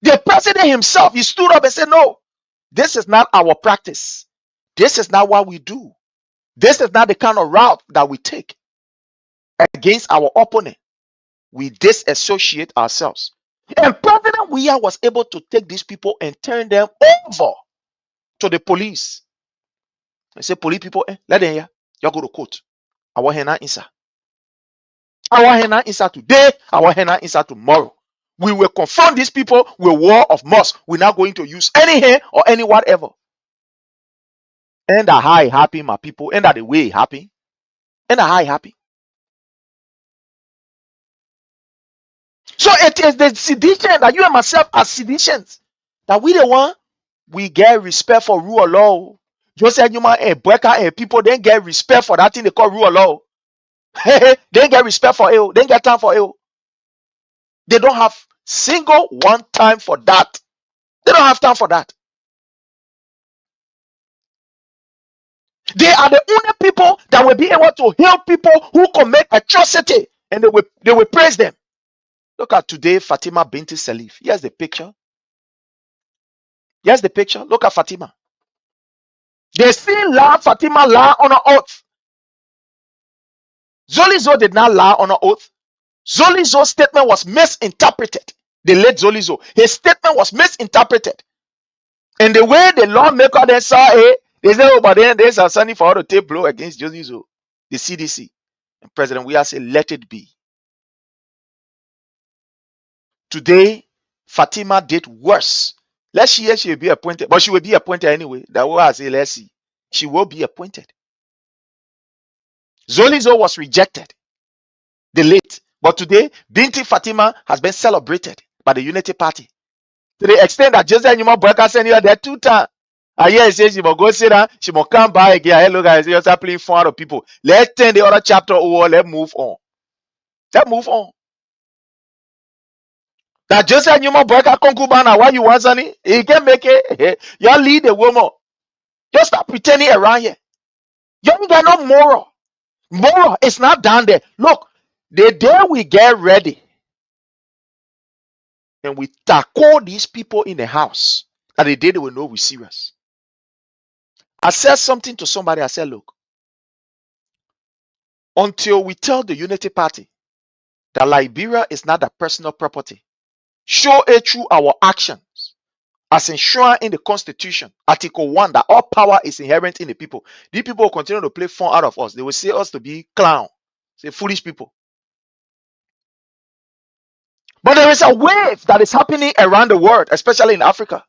The president himself, he stood up and said, no, this is not our practice. This is not what we do. This is not the kind of route that we take against our opponent. We disassociate ourselves. And President Weah was able to take these people and turn them over to the police. I say, police people, let them here. You go to court. I want her inside. I want her inside today. I want her inside tomorrow. We will confront these people with war of must. We're not going to use any hand or any whatever. And that how it happen, my people. And that the way it happen. And that how it happen. So it is the sedition that you and myself are seditions. That we the one, we get respect for rule of law. Just said you and Boakai and people then get respect for that thing they call rule of law. They get respect for it. They get time for it. They don't have single one time for that. They don't have time for that. They are the only people that will be able to help people who commit atrocity, and they will praise them. Look at today, Fatima Binti Salif. Here's the picture. Here's the picture. Look at Fatima. They still lie Fatima lie on an oath. Zolizo did not lie on an oath. Zolizo's statement was misinterpreted. The late Zolizo, his statement was misinterpreted. And the way the lawmaker then saw it, They say, oh, but then there's a sunny for all to take blow against Joseph, the CDC. And President we are saying, let it be. Today, Fatima did worse. Let's see, she will be appointed, but she will be appointed anyway. That what I say, let's see. She will be appointed. Zolizo was rejected, delayed. But today, Binti Fatima has been celebrated by the Unity Party. To the extent that Joseph Numa Boyka sent her there 2 times. I hear he says she must go sit down, she must come back again. Hello guys, you're playing for other people. Let's turn the other chapter over, let's move on. Let's move on. That Joseph Numa Boyka concubine, why you want something? He can make it. You lead the woman. Just stop pretending around here. You ain't got no moral. Moral is not down there. Look, the day we get ready and we tackle these people in the house, and the day they will know we're serious. I said something to somebody. I said, look, until we tell the Unity Party that Liberia is not a personal property, show it through our actions, as enshrined in the Constitution, Article 1, that all power is inherent in the people. These people will continue to play fun out of us. They will say us to be clown, say foolish people. But there is a wave that is happening around the world, especially in Africa.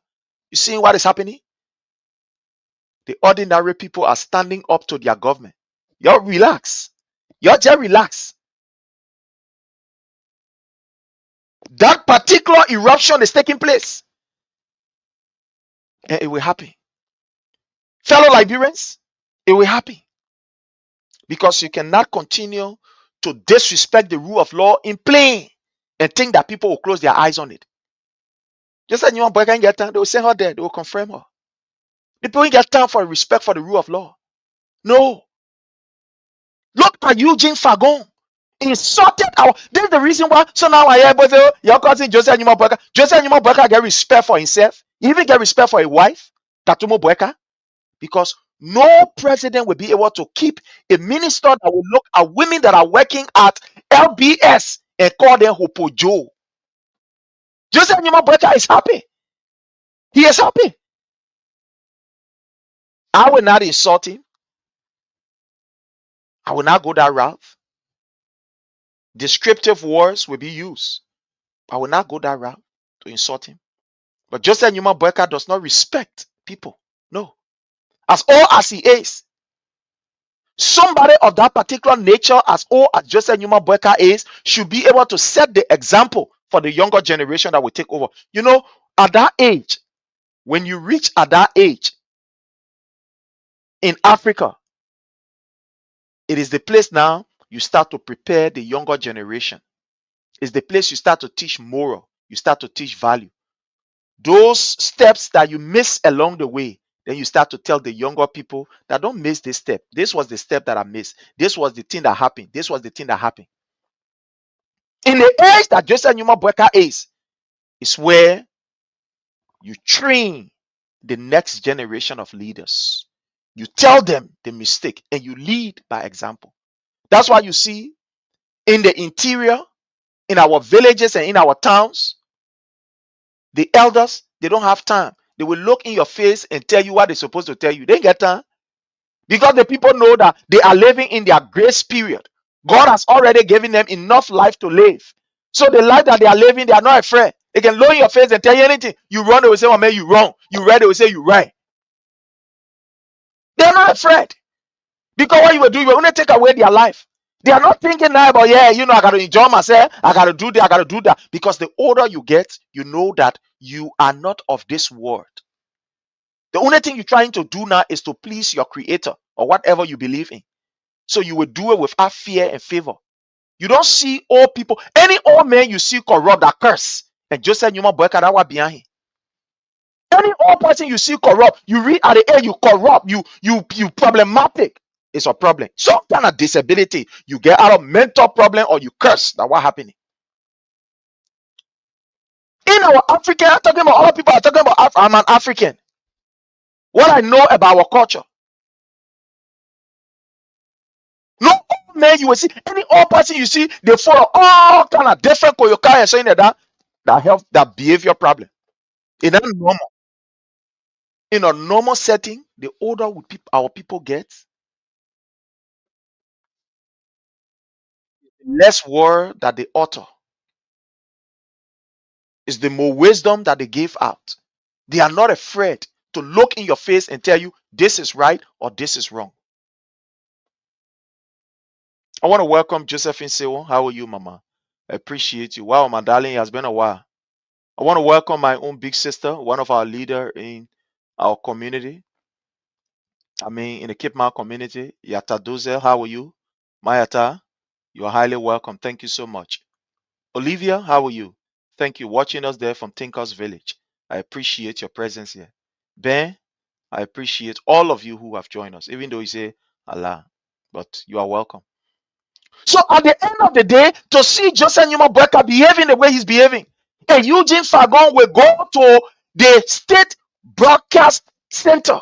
You see what is happening? The ordinary people are standing up to their government. Y'all relax. Y'all just relax. That particular eruption is taking place. And it will happen. Fellow Liberians, it will happen. Because you cannot continue to disrespect the rule of law in plain and think that people will close their eyes on it. Just like you want boy can get time, they will send her there, they will confirm her. The people ain't get time for respect for the rule of law. No. Look at Eugene Fagon. Insulted our. This is the reason why. So now I hear say, your cousin Joseph Anyuma Boyka. Joseph Anyuma Boyka get respect for himself. He even get respect for a wife, Tatumo Boyka. Because no president will be able to keep a minister that will look at women that are working at LBS and call them Hopojo. Joseph Anyuma Boyka is happy. He is happy. I will not insult him. I will not go that route. Descriptive words will be used. I will not go that route to insult him. But Joseph Anyuma Boyka does not respect people. No. As old as he is, somebody of that particular nature, as old as Joseph Anyuma Boyka is, should be able to set the example for the younger generation that will take over. You know, at that age, when you reach at that age in Africa, it is the place now you start to prepare the younger generation. It's the place you start to teach moral. You start to teach value. Those steps that you miss along the way, then you start to tell the younger people that don't miss this step. This was the step that I missed. This was the thing that happened. This was the thing that happened. In the age that Joseph Anyuma Boyka is where you train the next generation of leaders. You tell them the mistake and you lead by example. That's why you see in the interior, in our villages and in our towns, the elders, they don't have time. They will look in your face and tell you what they're supposed to tell you. They ain't get time. Because the people know that they are living in their grace period. God has already given them enough life to live. So the life that they are living, they are not afraid. They can lower your face and tell you anything. You run, they will say, oh man, you wrong. You right, they will say you right. They're not afraid. Because what you will do, you will only take away their life. They are not thinking now about, yeah, I got to enjoy myself. I got to do that. I got to do that. Because the older you get, you know that you are not of this world. The only thing you're trying to do now is to please your creator or whatever you believe in. So you will do it without fear and favor. You don't see old people. Any old man you see corrupt that curse. And Joseph Anyuma Boyka that was behind him. Any old person you see corrupt, you read at the end, you corrupt, you problematic. It's a problem. Some kind of disability. You get out of mental problem or you curse. That's what happening. In our African, I'm talking about other people are talking about I'm an African. What I know about our culture. No old man you will see, any old person you see, they follow all kind of different koyokai and saying that help that behavior problem. It's not normal. In a normal setting, the older our people get, less word that they utter. It's the more wisdom that they give out. They are not afraid to look in your face and tell you this is right or this is wrong. I want to welcome Josephine Sewo. How are you, Mama? I appreciate you. Wow, my darling, it has been a while. I want to welcome my own big sister, one of our leader in our community. I mean, in the Cape Mount community, Yata Dozel. How are you? Mayata, you are highly welcome. Thank you so much. Olivia, how are you? Thank you. Watching us there from Thinkers Village. I appreciate your presence here. Ben, I appreciate all of you who have joined us, even though you say Allah, but you are welcome. So at the end of the day, to see Joseph Numa Boyka behaving the way he's behaving, and Eugene Fagon will go to the state broadcast center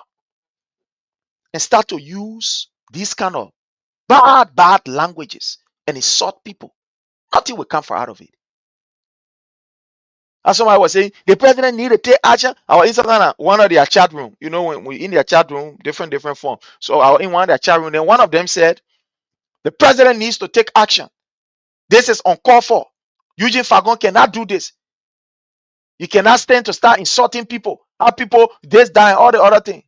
and start to use these kind of bad languages and insult people. Nothing will come for out of it. As somebody was saying, the president need to take action. I was in one of their chat room. You know, when we in their chat room, different form. So I was in one of their chat room. Then one of them said, the president needs to take action. This is uncalled for. Eugene Fagon cannot do this. You cannot stand to start insulting people. How people this dying, all the other thing.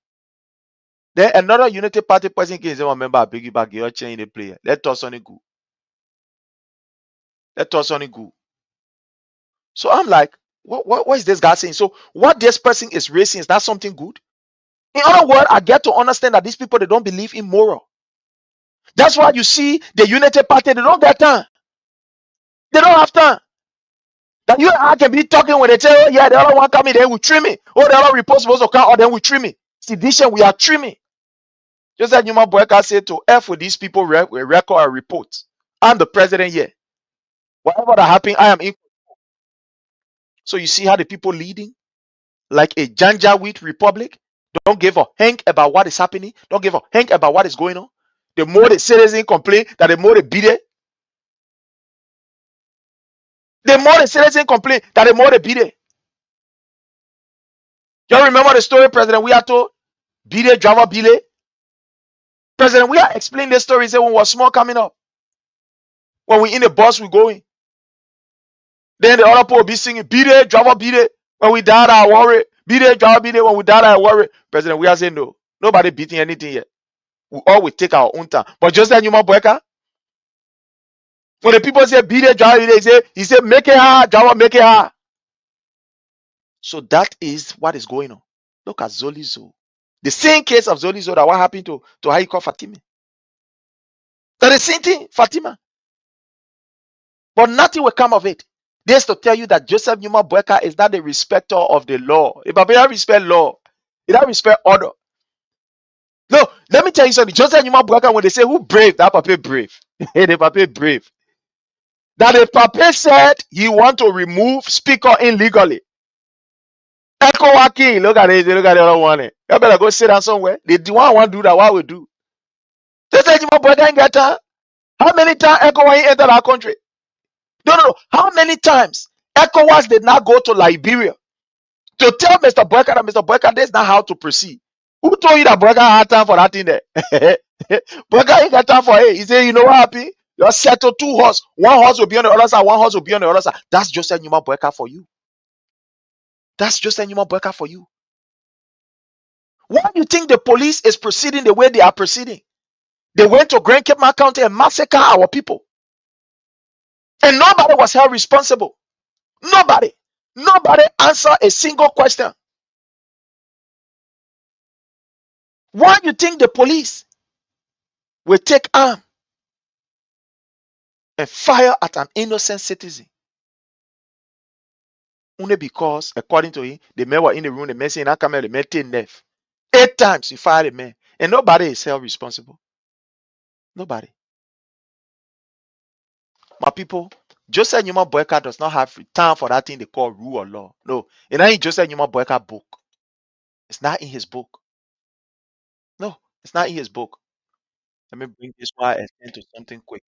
Then another Unity Party person came and said, remember, I beg you back, you're changing the player. Let us on it go. Let us on it go. So I'm like, what is this guy saying? So what this person is raising, is that something good? In other words, I get to understand that these people, they don't believe in moral. That's why you see the Unity Party, they don't get time. They don't have time. That you and I can be talking when they tell, oh yeah, the other one coming, then we trim it. Oh, the other report supposed to come, or then we trim it. Sedition, we are trimming. Just like Newman Boyka said to F with these people, record a report. I'm the president here. Whatever that happened, I am in. So you see how the people leading like a Janjaweed republic don't give a hank about what is happening. Don't give a hank about what is going on. The more the citizen complain, that the more they beat it. The more the citizen complain, that the more they beat it. You remember the story, President? We are told beat it, driver beat it. President, we are explaining the story. Say when we was small coming up, when we in the bus, we going. Then the other people be singing, beat it, driver beat it. When we died, I worry. Beat it, driver beat it. When we died, I worry. President, we are saying no. Nobody beating anything yet. We all will take our own time. But just like Newman Boyka, when the people say beat it, driver beat it, he say make it hard, driver make it hard. So that is what is going on. Look at Zolizo. The same case of Zolizo that what happened to how you call Fatima. That the same thing, Fatima. But nothing will come of it. This to tell you that Joseph Numa Boyka is not a respecter of the law. If I don't respect law, he don't respect order. No, let me tell you something. Joseph Numa Boyka, when they say who brave, that papa brave. The papa brave. That the papa said he want to remove speaker illegally. Echo Waki, look at it, look at the other one. You better go sit down somewhere. The one want to do that, what we do? Joseph Numa Boyka ain't got time. How many times Echo Waki entered our country? No. How many times ECOWAS did not go to Liberia to tell Mr. Boyka that Mr. Boyka, that's not how to proceed? Who told you that Boyka had time for that thing there? Boyka ain't got time for it. He said, you know what happened? You settle two horses. One horse will be on the other side, one horse will be on the other side. That's Joseph Numa Boyka for you. That's Joseph Numa Boyka for you. Why do you think the police is proceeding the way they are proceeding? They went to Grand Cape County and massacred our people. And nobody was held responsible. Nobody. Nobody answered a single question. Why do you think the police will take arm and fire at an innocent citizen? Only because, according to him, the men were in the room, the men saying, I come here, the men take nerve. 8 times he fired a man. And nobody is held responsible. Nobody. My people, Joseph Numa Boyka does not have time for that thing they call rule or law. No. It ain't Joseph Numa Boyka book. It's not in his book. No, it's not in his book. Let me bring this one extend to something quick.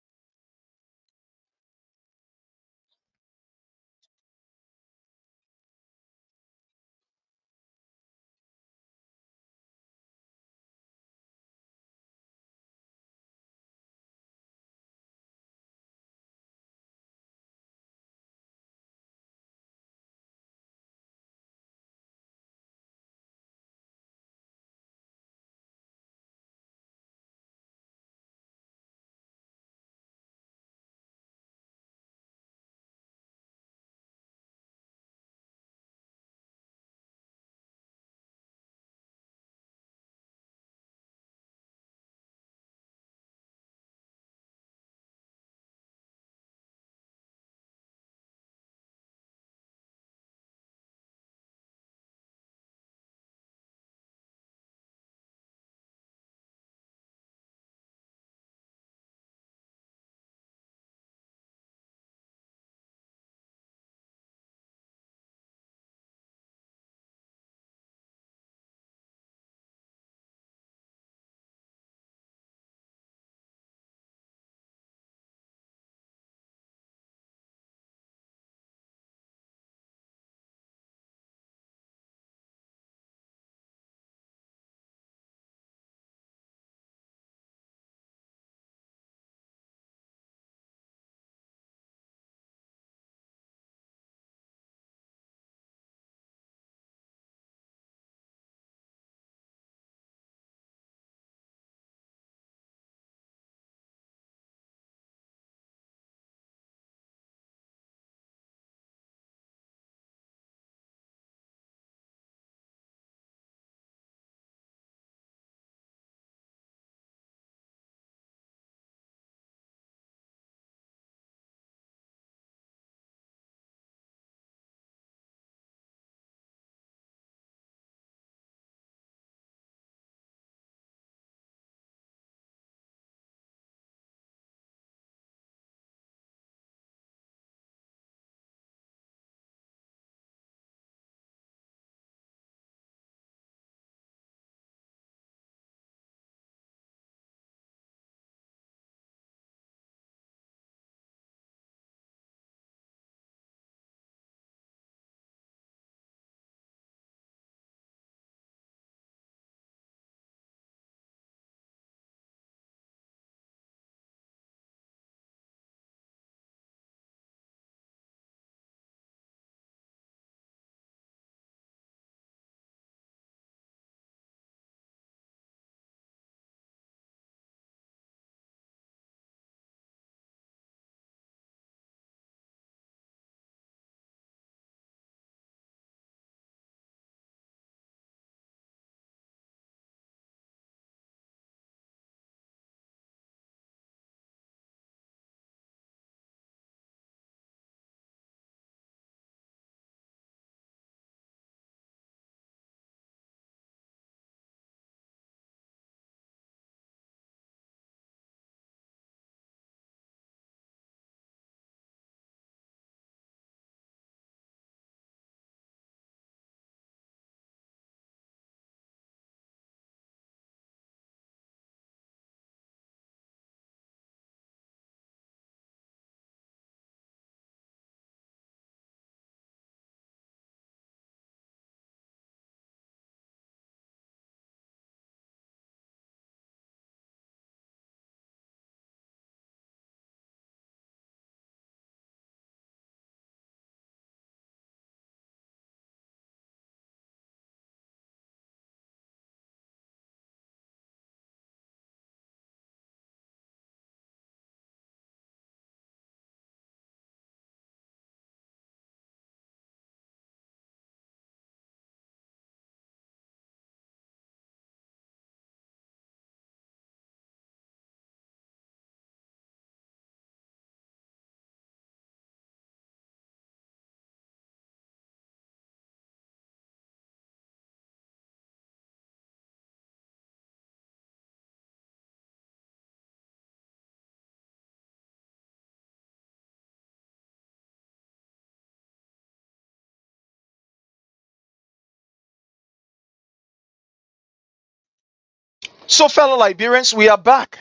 So, fellow Liberians, we are back.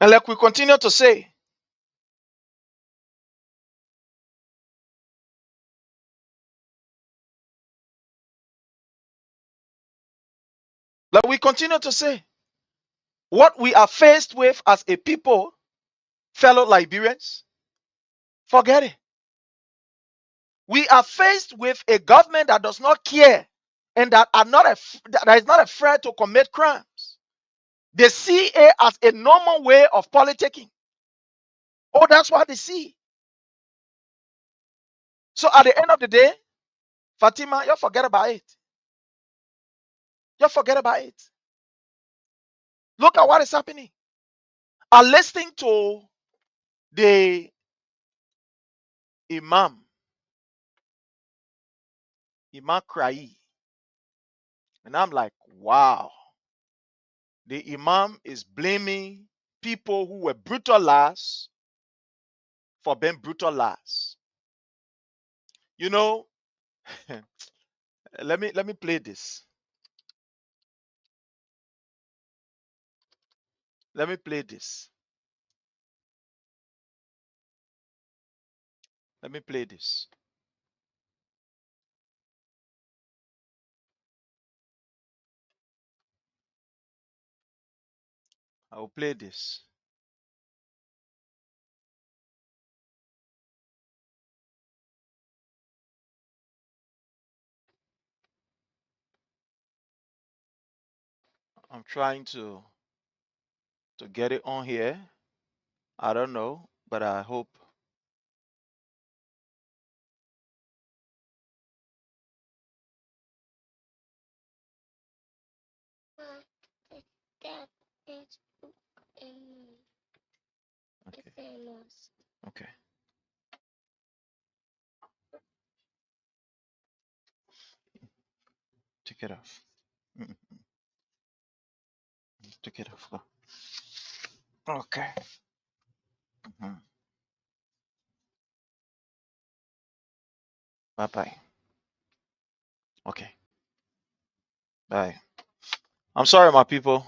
And like we continue to say, what we are faced with as a people, fellow Liberians, forget it. We are faced with a government that does not care and that is not afraid to commit crimes. They see it as a normal way of politicking. Oh, that's what they see. So at the end of the day, Fatima, you forget about it. You forget about it. Look at what is happening. I'm listening to the Imam Cry, and I'm like, wow. The Imam is blaming people who were brutalized for being brutalized. You know, let me play this. Let me play this. Let me play this. I will play this. I'm trying to get it on here. I don't know, but I hope. Okay. Okay. Take it off. Mm, take it off. Okay. Mhm. Bye bye. Okay. Bye. I'm sorry, my people.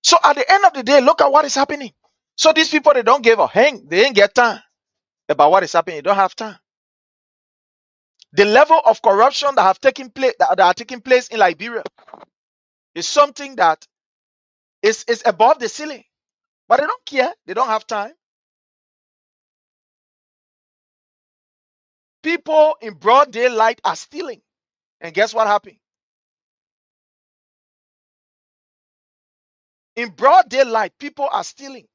So at the end of the day, look at what is happening. So these people, they don't give a hang. They ain't get time about what is happening. They don't have time. The level of corruption that have taken place that are taking place in Liberia is something that is above the ceiling. But they don't care. They don't have time. People in broad daylight are stealing. And guess what happened? In broad daylight, people are stealing.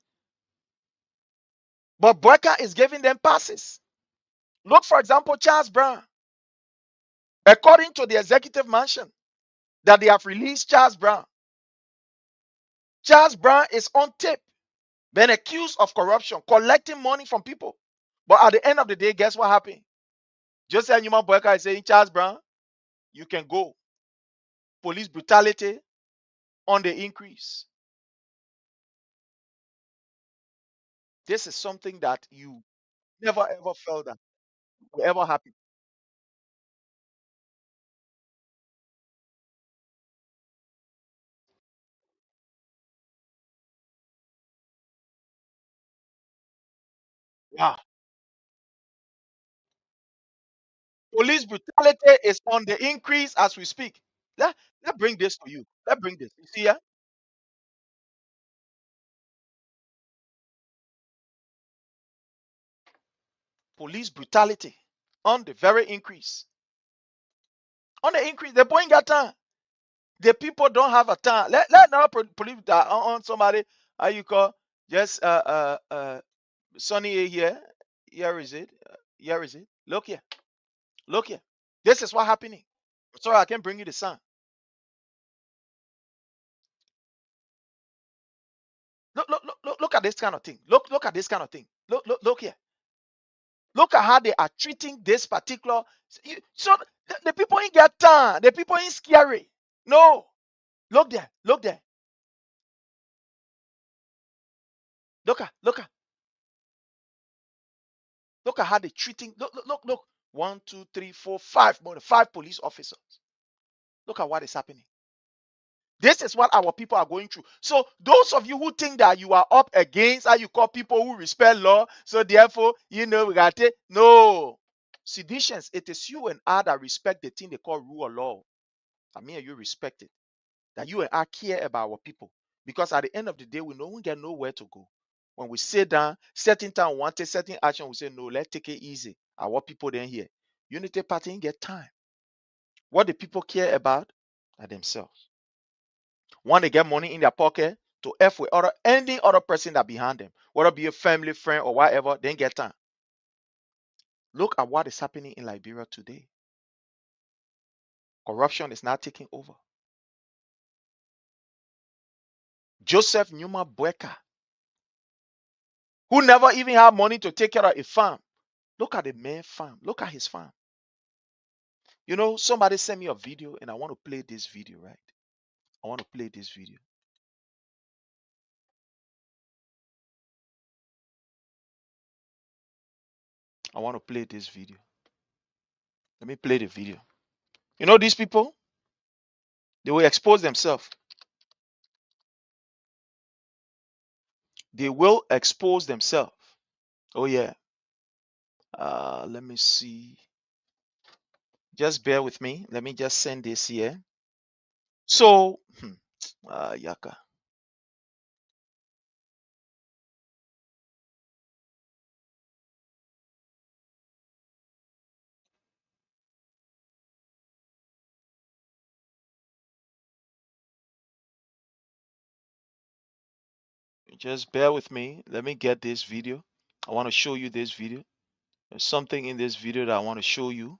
But BOAKAI is giving them passes. Look, for example, Charles Brown. According to the executive mansion that they have released Charles Brown. Charles Brown is on tape, been accused of corruption, collecting money from people. But at the end of the day, guess what happened? Joseph Newman BOAKAI is saying, Charles Brown, you can go. Police brutality on the increase. This is something that you never ever felt that will ever happen. Wow. Police brutality is on the increase as we speak. Let bring this to you. Let bring this. You see here? Police brutality on the very increase. On the increase, the point got time. The people don't have a time. Let now police that on somebody. How you call? Just Sonny A here. Here is it. Here is it. Look here. Look here. This is what happening. Sorry, I can't bring you the sound. Look at this kind of thing. Look at this kind of thing. Look here. Look at how they are treating this particular. So the people ain't get time. The people ain't scary. No. Look there. Look there. Look at. Look at how they treating. Look. 1, 2, 3, 4, 5 more. 5 police officers. Look at what is happening. This is what our people are going through. So those of you who think that you are up against how you call people who respect law, so therefore, we got it. No. Seditions, it is you and I that respect the thing they call rule of law. I mean, you respect it. That you and I care about our people. Because at the end of the day, we don't get nowhere to go. When we sit down, certain time we want to take certain action, we say, no, let's take it easy. Our people then here. Unity Party ain't get time. What the people care about are themselves. Want to get money in their pocket to F with any other person that behind them, whether it be a family, friend, or whatever, then get time. Look at what is happening in Liberia today. Corruption is now taking over. Joseph Numa BOAKAI, who never even had money to take care of a farm. Look at the man farm. Look at his farm. Somebody sent me a video and I want to play this video, right? I want to play this video. I want to play this video. Let me play the video. These people, they will expose themselves. They will expose themselves. Oh, yeah. Let me see. Just bear with me. Let me just send this here. So, Yaka. Just bear with me. Let me get this video. I want to show you this video. There's something in this video that I want to show you.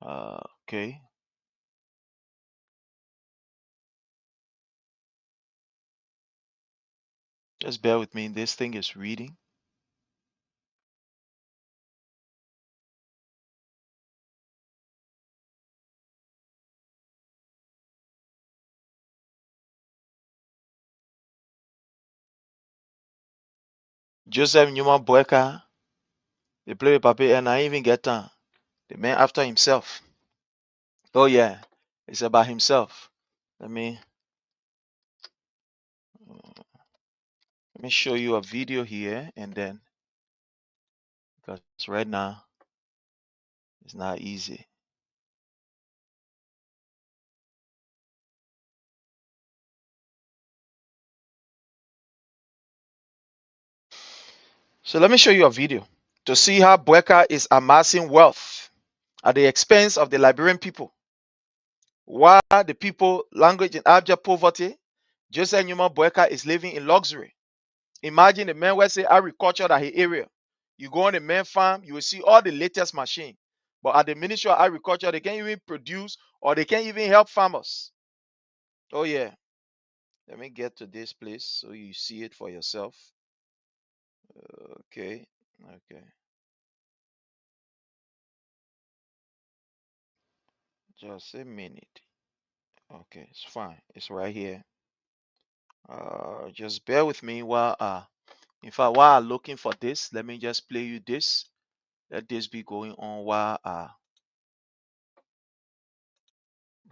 Okay. Just bear with me. This thing is reading. Joseph Newman BOAKAI, they play with Papi, and I even get time. The man after himself. Oh yeah, it's about himself. Let me show you a video here, and then because right now it's not easy. So let me show you a video to see how BOAKAI is amassing wealth at the expense of the Liberian people. While the people language in abject poverty, Joseph Newman BOAKAI is living in luxury. Imagine the man where say agriculture that he area. You go on the main farm, you will see all the latest machine. But at the Ministry of Agriculture, they can't even produce or they can't even help farmers. Oh yeah. Let me get to this place so you see it for yourself. Okay. Okay. Just a minute. Okay, it's fine. It's right here. Just bear with me while in fact while I'm looking for this, let me just play you this. Let this be going on while I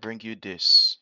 bring you this.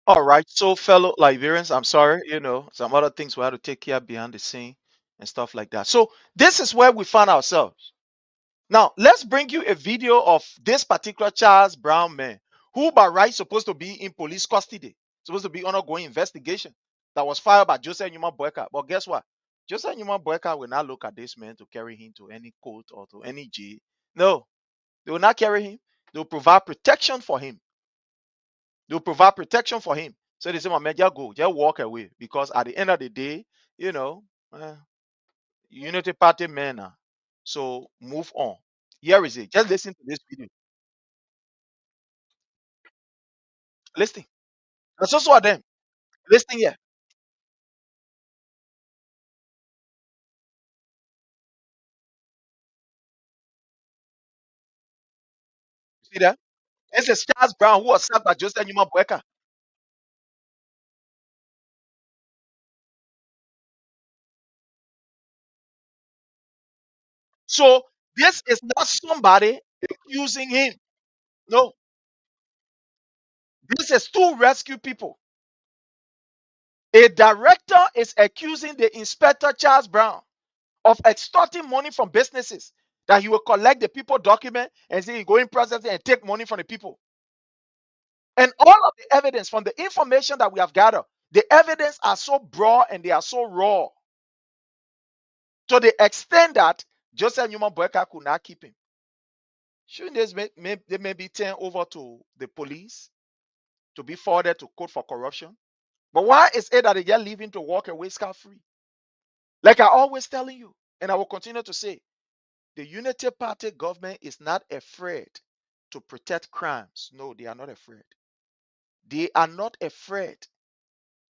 All right, so fellow Liberians, I'm sorry, some other things we had to take care behind the scene and stuff like that. So this is where we find ourselves. Now, let's bring you a video of this particular Charles Brown man, who by right supposed to be in police custody, supposed to be on ongoing investigation that was filed by Joseph Newman Boyka. But guess what? Joseph Newman Boyka will not look at this man to carry him to any court or to any jail. No, they will not carry him. They will provide protection for him. They will provide protection for him. So they say, my man, just go, just walk away. Because at the end of the day, you know, uh, Unity Party men. So move on. Here is it. Just listen to this video. Listen. There's also of them. Listen here. See that? This is Charles Brown who was served by Joseph Newman Boyka. So this is not somebody accusing him. No, this is two rescue people. A director is accusing the inspector Charles Brown of extorting money from businesses, that he will collect the people document and say he go in process and take money from the people. And all of the evidence from the information that we have gathered, the evidence are so broad and they are so raw to the extent that Joseph Newman Boyka could not keep him. Shouldn't this they may be turned over to the police to be forwarded to court for corruption? But why is it that they just leave him to walk away scot-free? Like I always telling you, and I will continue to say, the Unity Party government is not afraid to protect crimes. No, they are not afraid. They are not afraid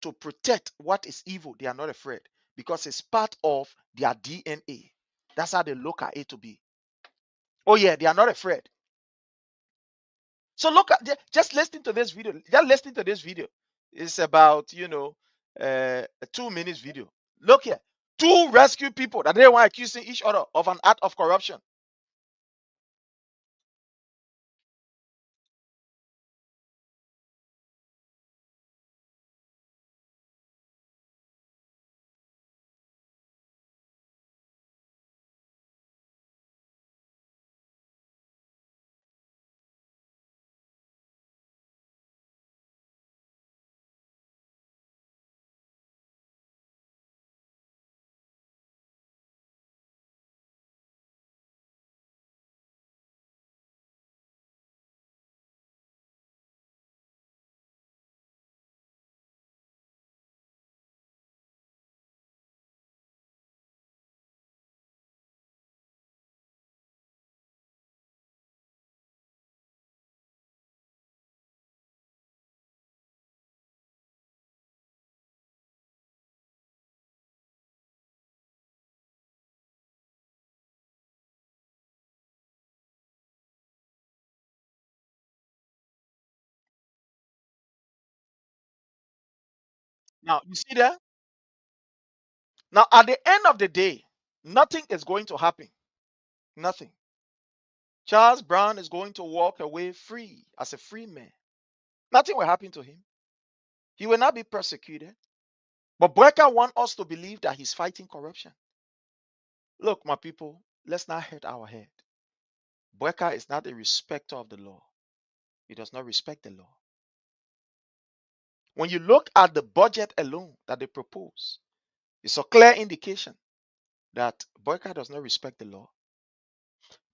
to protect what is evil. They are not afraid because it's part of their DNA. That's how they look at it to be. Oh yeah, they are not afraid. So look at just listen to this video. Just listen to this video. It's about a 2 minutes video. Look here, two rescue people that they were accusing each other of an act of corruption. Now you see that. Now at the end of the day, nothing is going to happen. Nothing. Charles Brown is going to walk away free as a free man. Nothing will happen to him. He will not be persecuted. But Boyka wants us to believe that he's fighting corruption. Look, my people, let's not hurt our head. Boyka is not a respecter of the law. He does not respect the law. When you look at the budget alone that they propose, it's a clear indication that Boyka does not respect the law.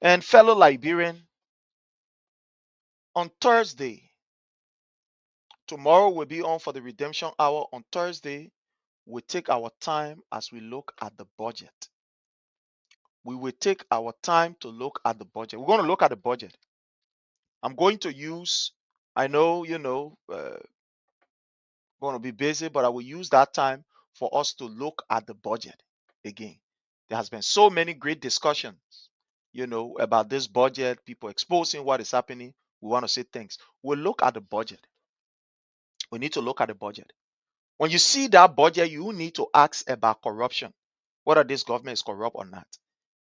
And fellow Liberian, on Thursday, tomorrow will be on for the redemption hour. On Thursday, we take our time as we look at the budget. We will take our time to look at the budget. We're going to look at the budget. I'm going to use, I know, going to be busy, but I will use that time for us to look at the budget again. There has been so many great discussions, about this budget, people exposing what is happening. We want to say things. We'll look at the budget. We need to look at the budget. When you see that budget, you need to ask about corruption, whether this government is corrupt or not.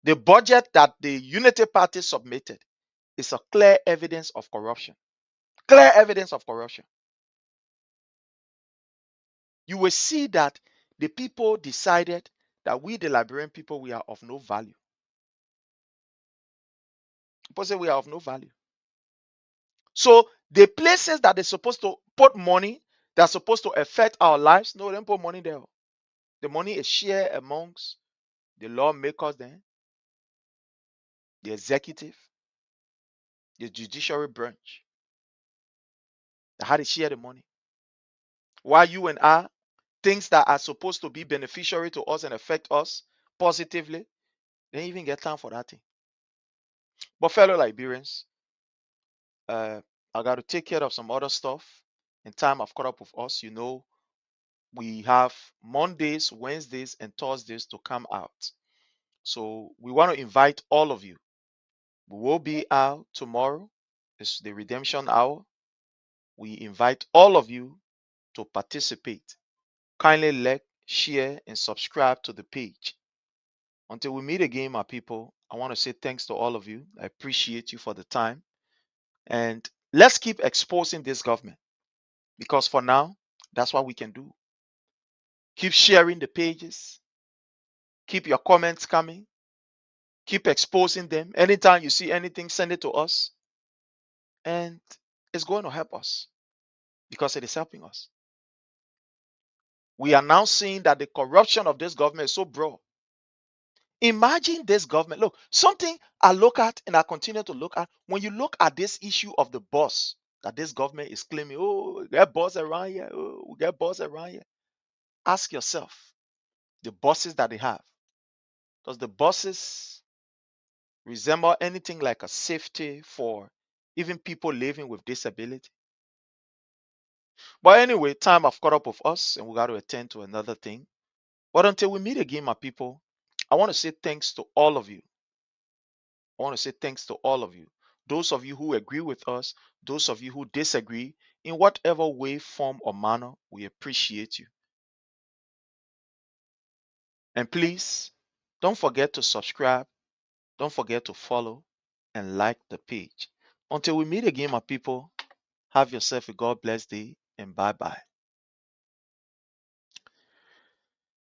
The budget that the Unity Party submitted is a clear evidence of corruption. Clear evidence of corruption. you will see that the people decided that we, the Liberian people, we are of no value. People say we are of no value. So the places that they're supposed to put money that are supposed to affect our lives, no, they don't put money there. The money is shared amongst the lawmakers then, the executive, the judiciary branch. They had to share the money. While you and I, things that are supposed to be beneficiary to us and affect us positively, they don't even get time for that thing. But fellow Liberians, I got to take care of some other stuff. And time have caught up with us. You know, we have Mondays, Wednesdays, and Thursdays to come out. So we want to invite all of you. We will be out tomorrow. It's the redemption hour. We invite all of you to participate. Kindly like, share, and subscribe to the page. Until we meet again, my people, I want to say thanks to all of you. I appreciate you for the time. And let's keep exposing this government, because for now, that's what we can do. Keep sharing the pages. Keep your comments coming. Keep exposing them. Anytime you see anything, send it to us. And it's going to help us because it is helping us. We are now seeing that the corruption of this government is so broad. Imagine this government. Look, something I look at and I continue to look at. When you look at this issue of the boss that this government is claiming, oh, we get boss around here. Oh, we get boss around here. Ask yourself, the bosses that they have, does the bosses resemble anything like a safety for even people living with disability? But anyway, time have caught up with us and we got to attend to another thing. But until we meet again, my people, I want to say thanks to all of you. I want to say thanks to all of you. Those of you who agree with us, those of you who disagree, in whatever way, form, or manner, we appreciate you. And please, don't forget to subscribe, don't forget to follow, and like the page. Until we meet again, my people, have yourself a God bless day, and bye bye.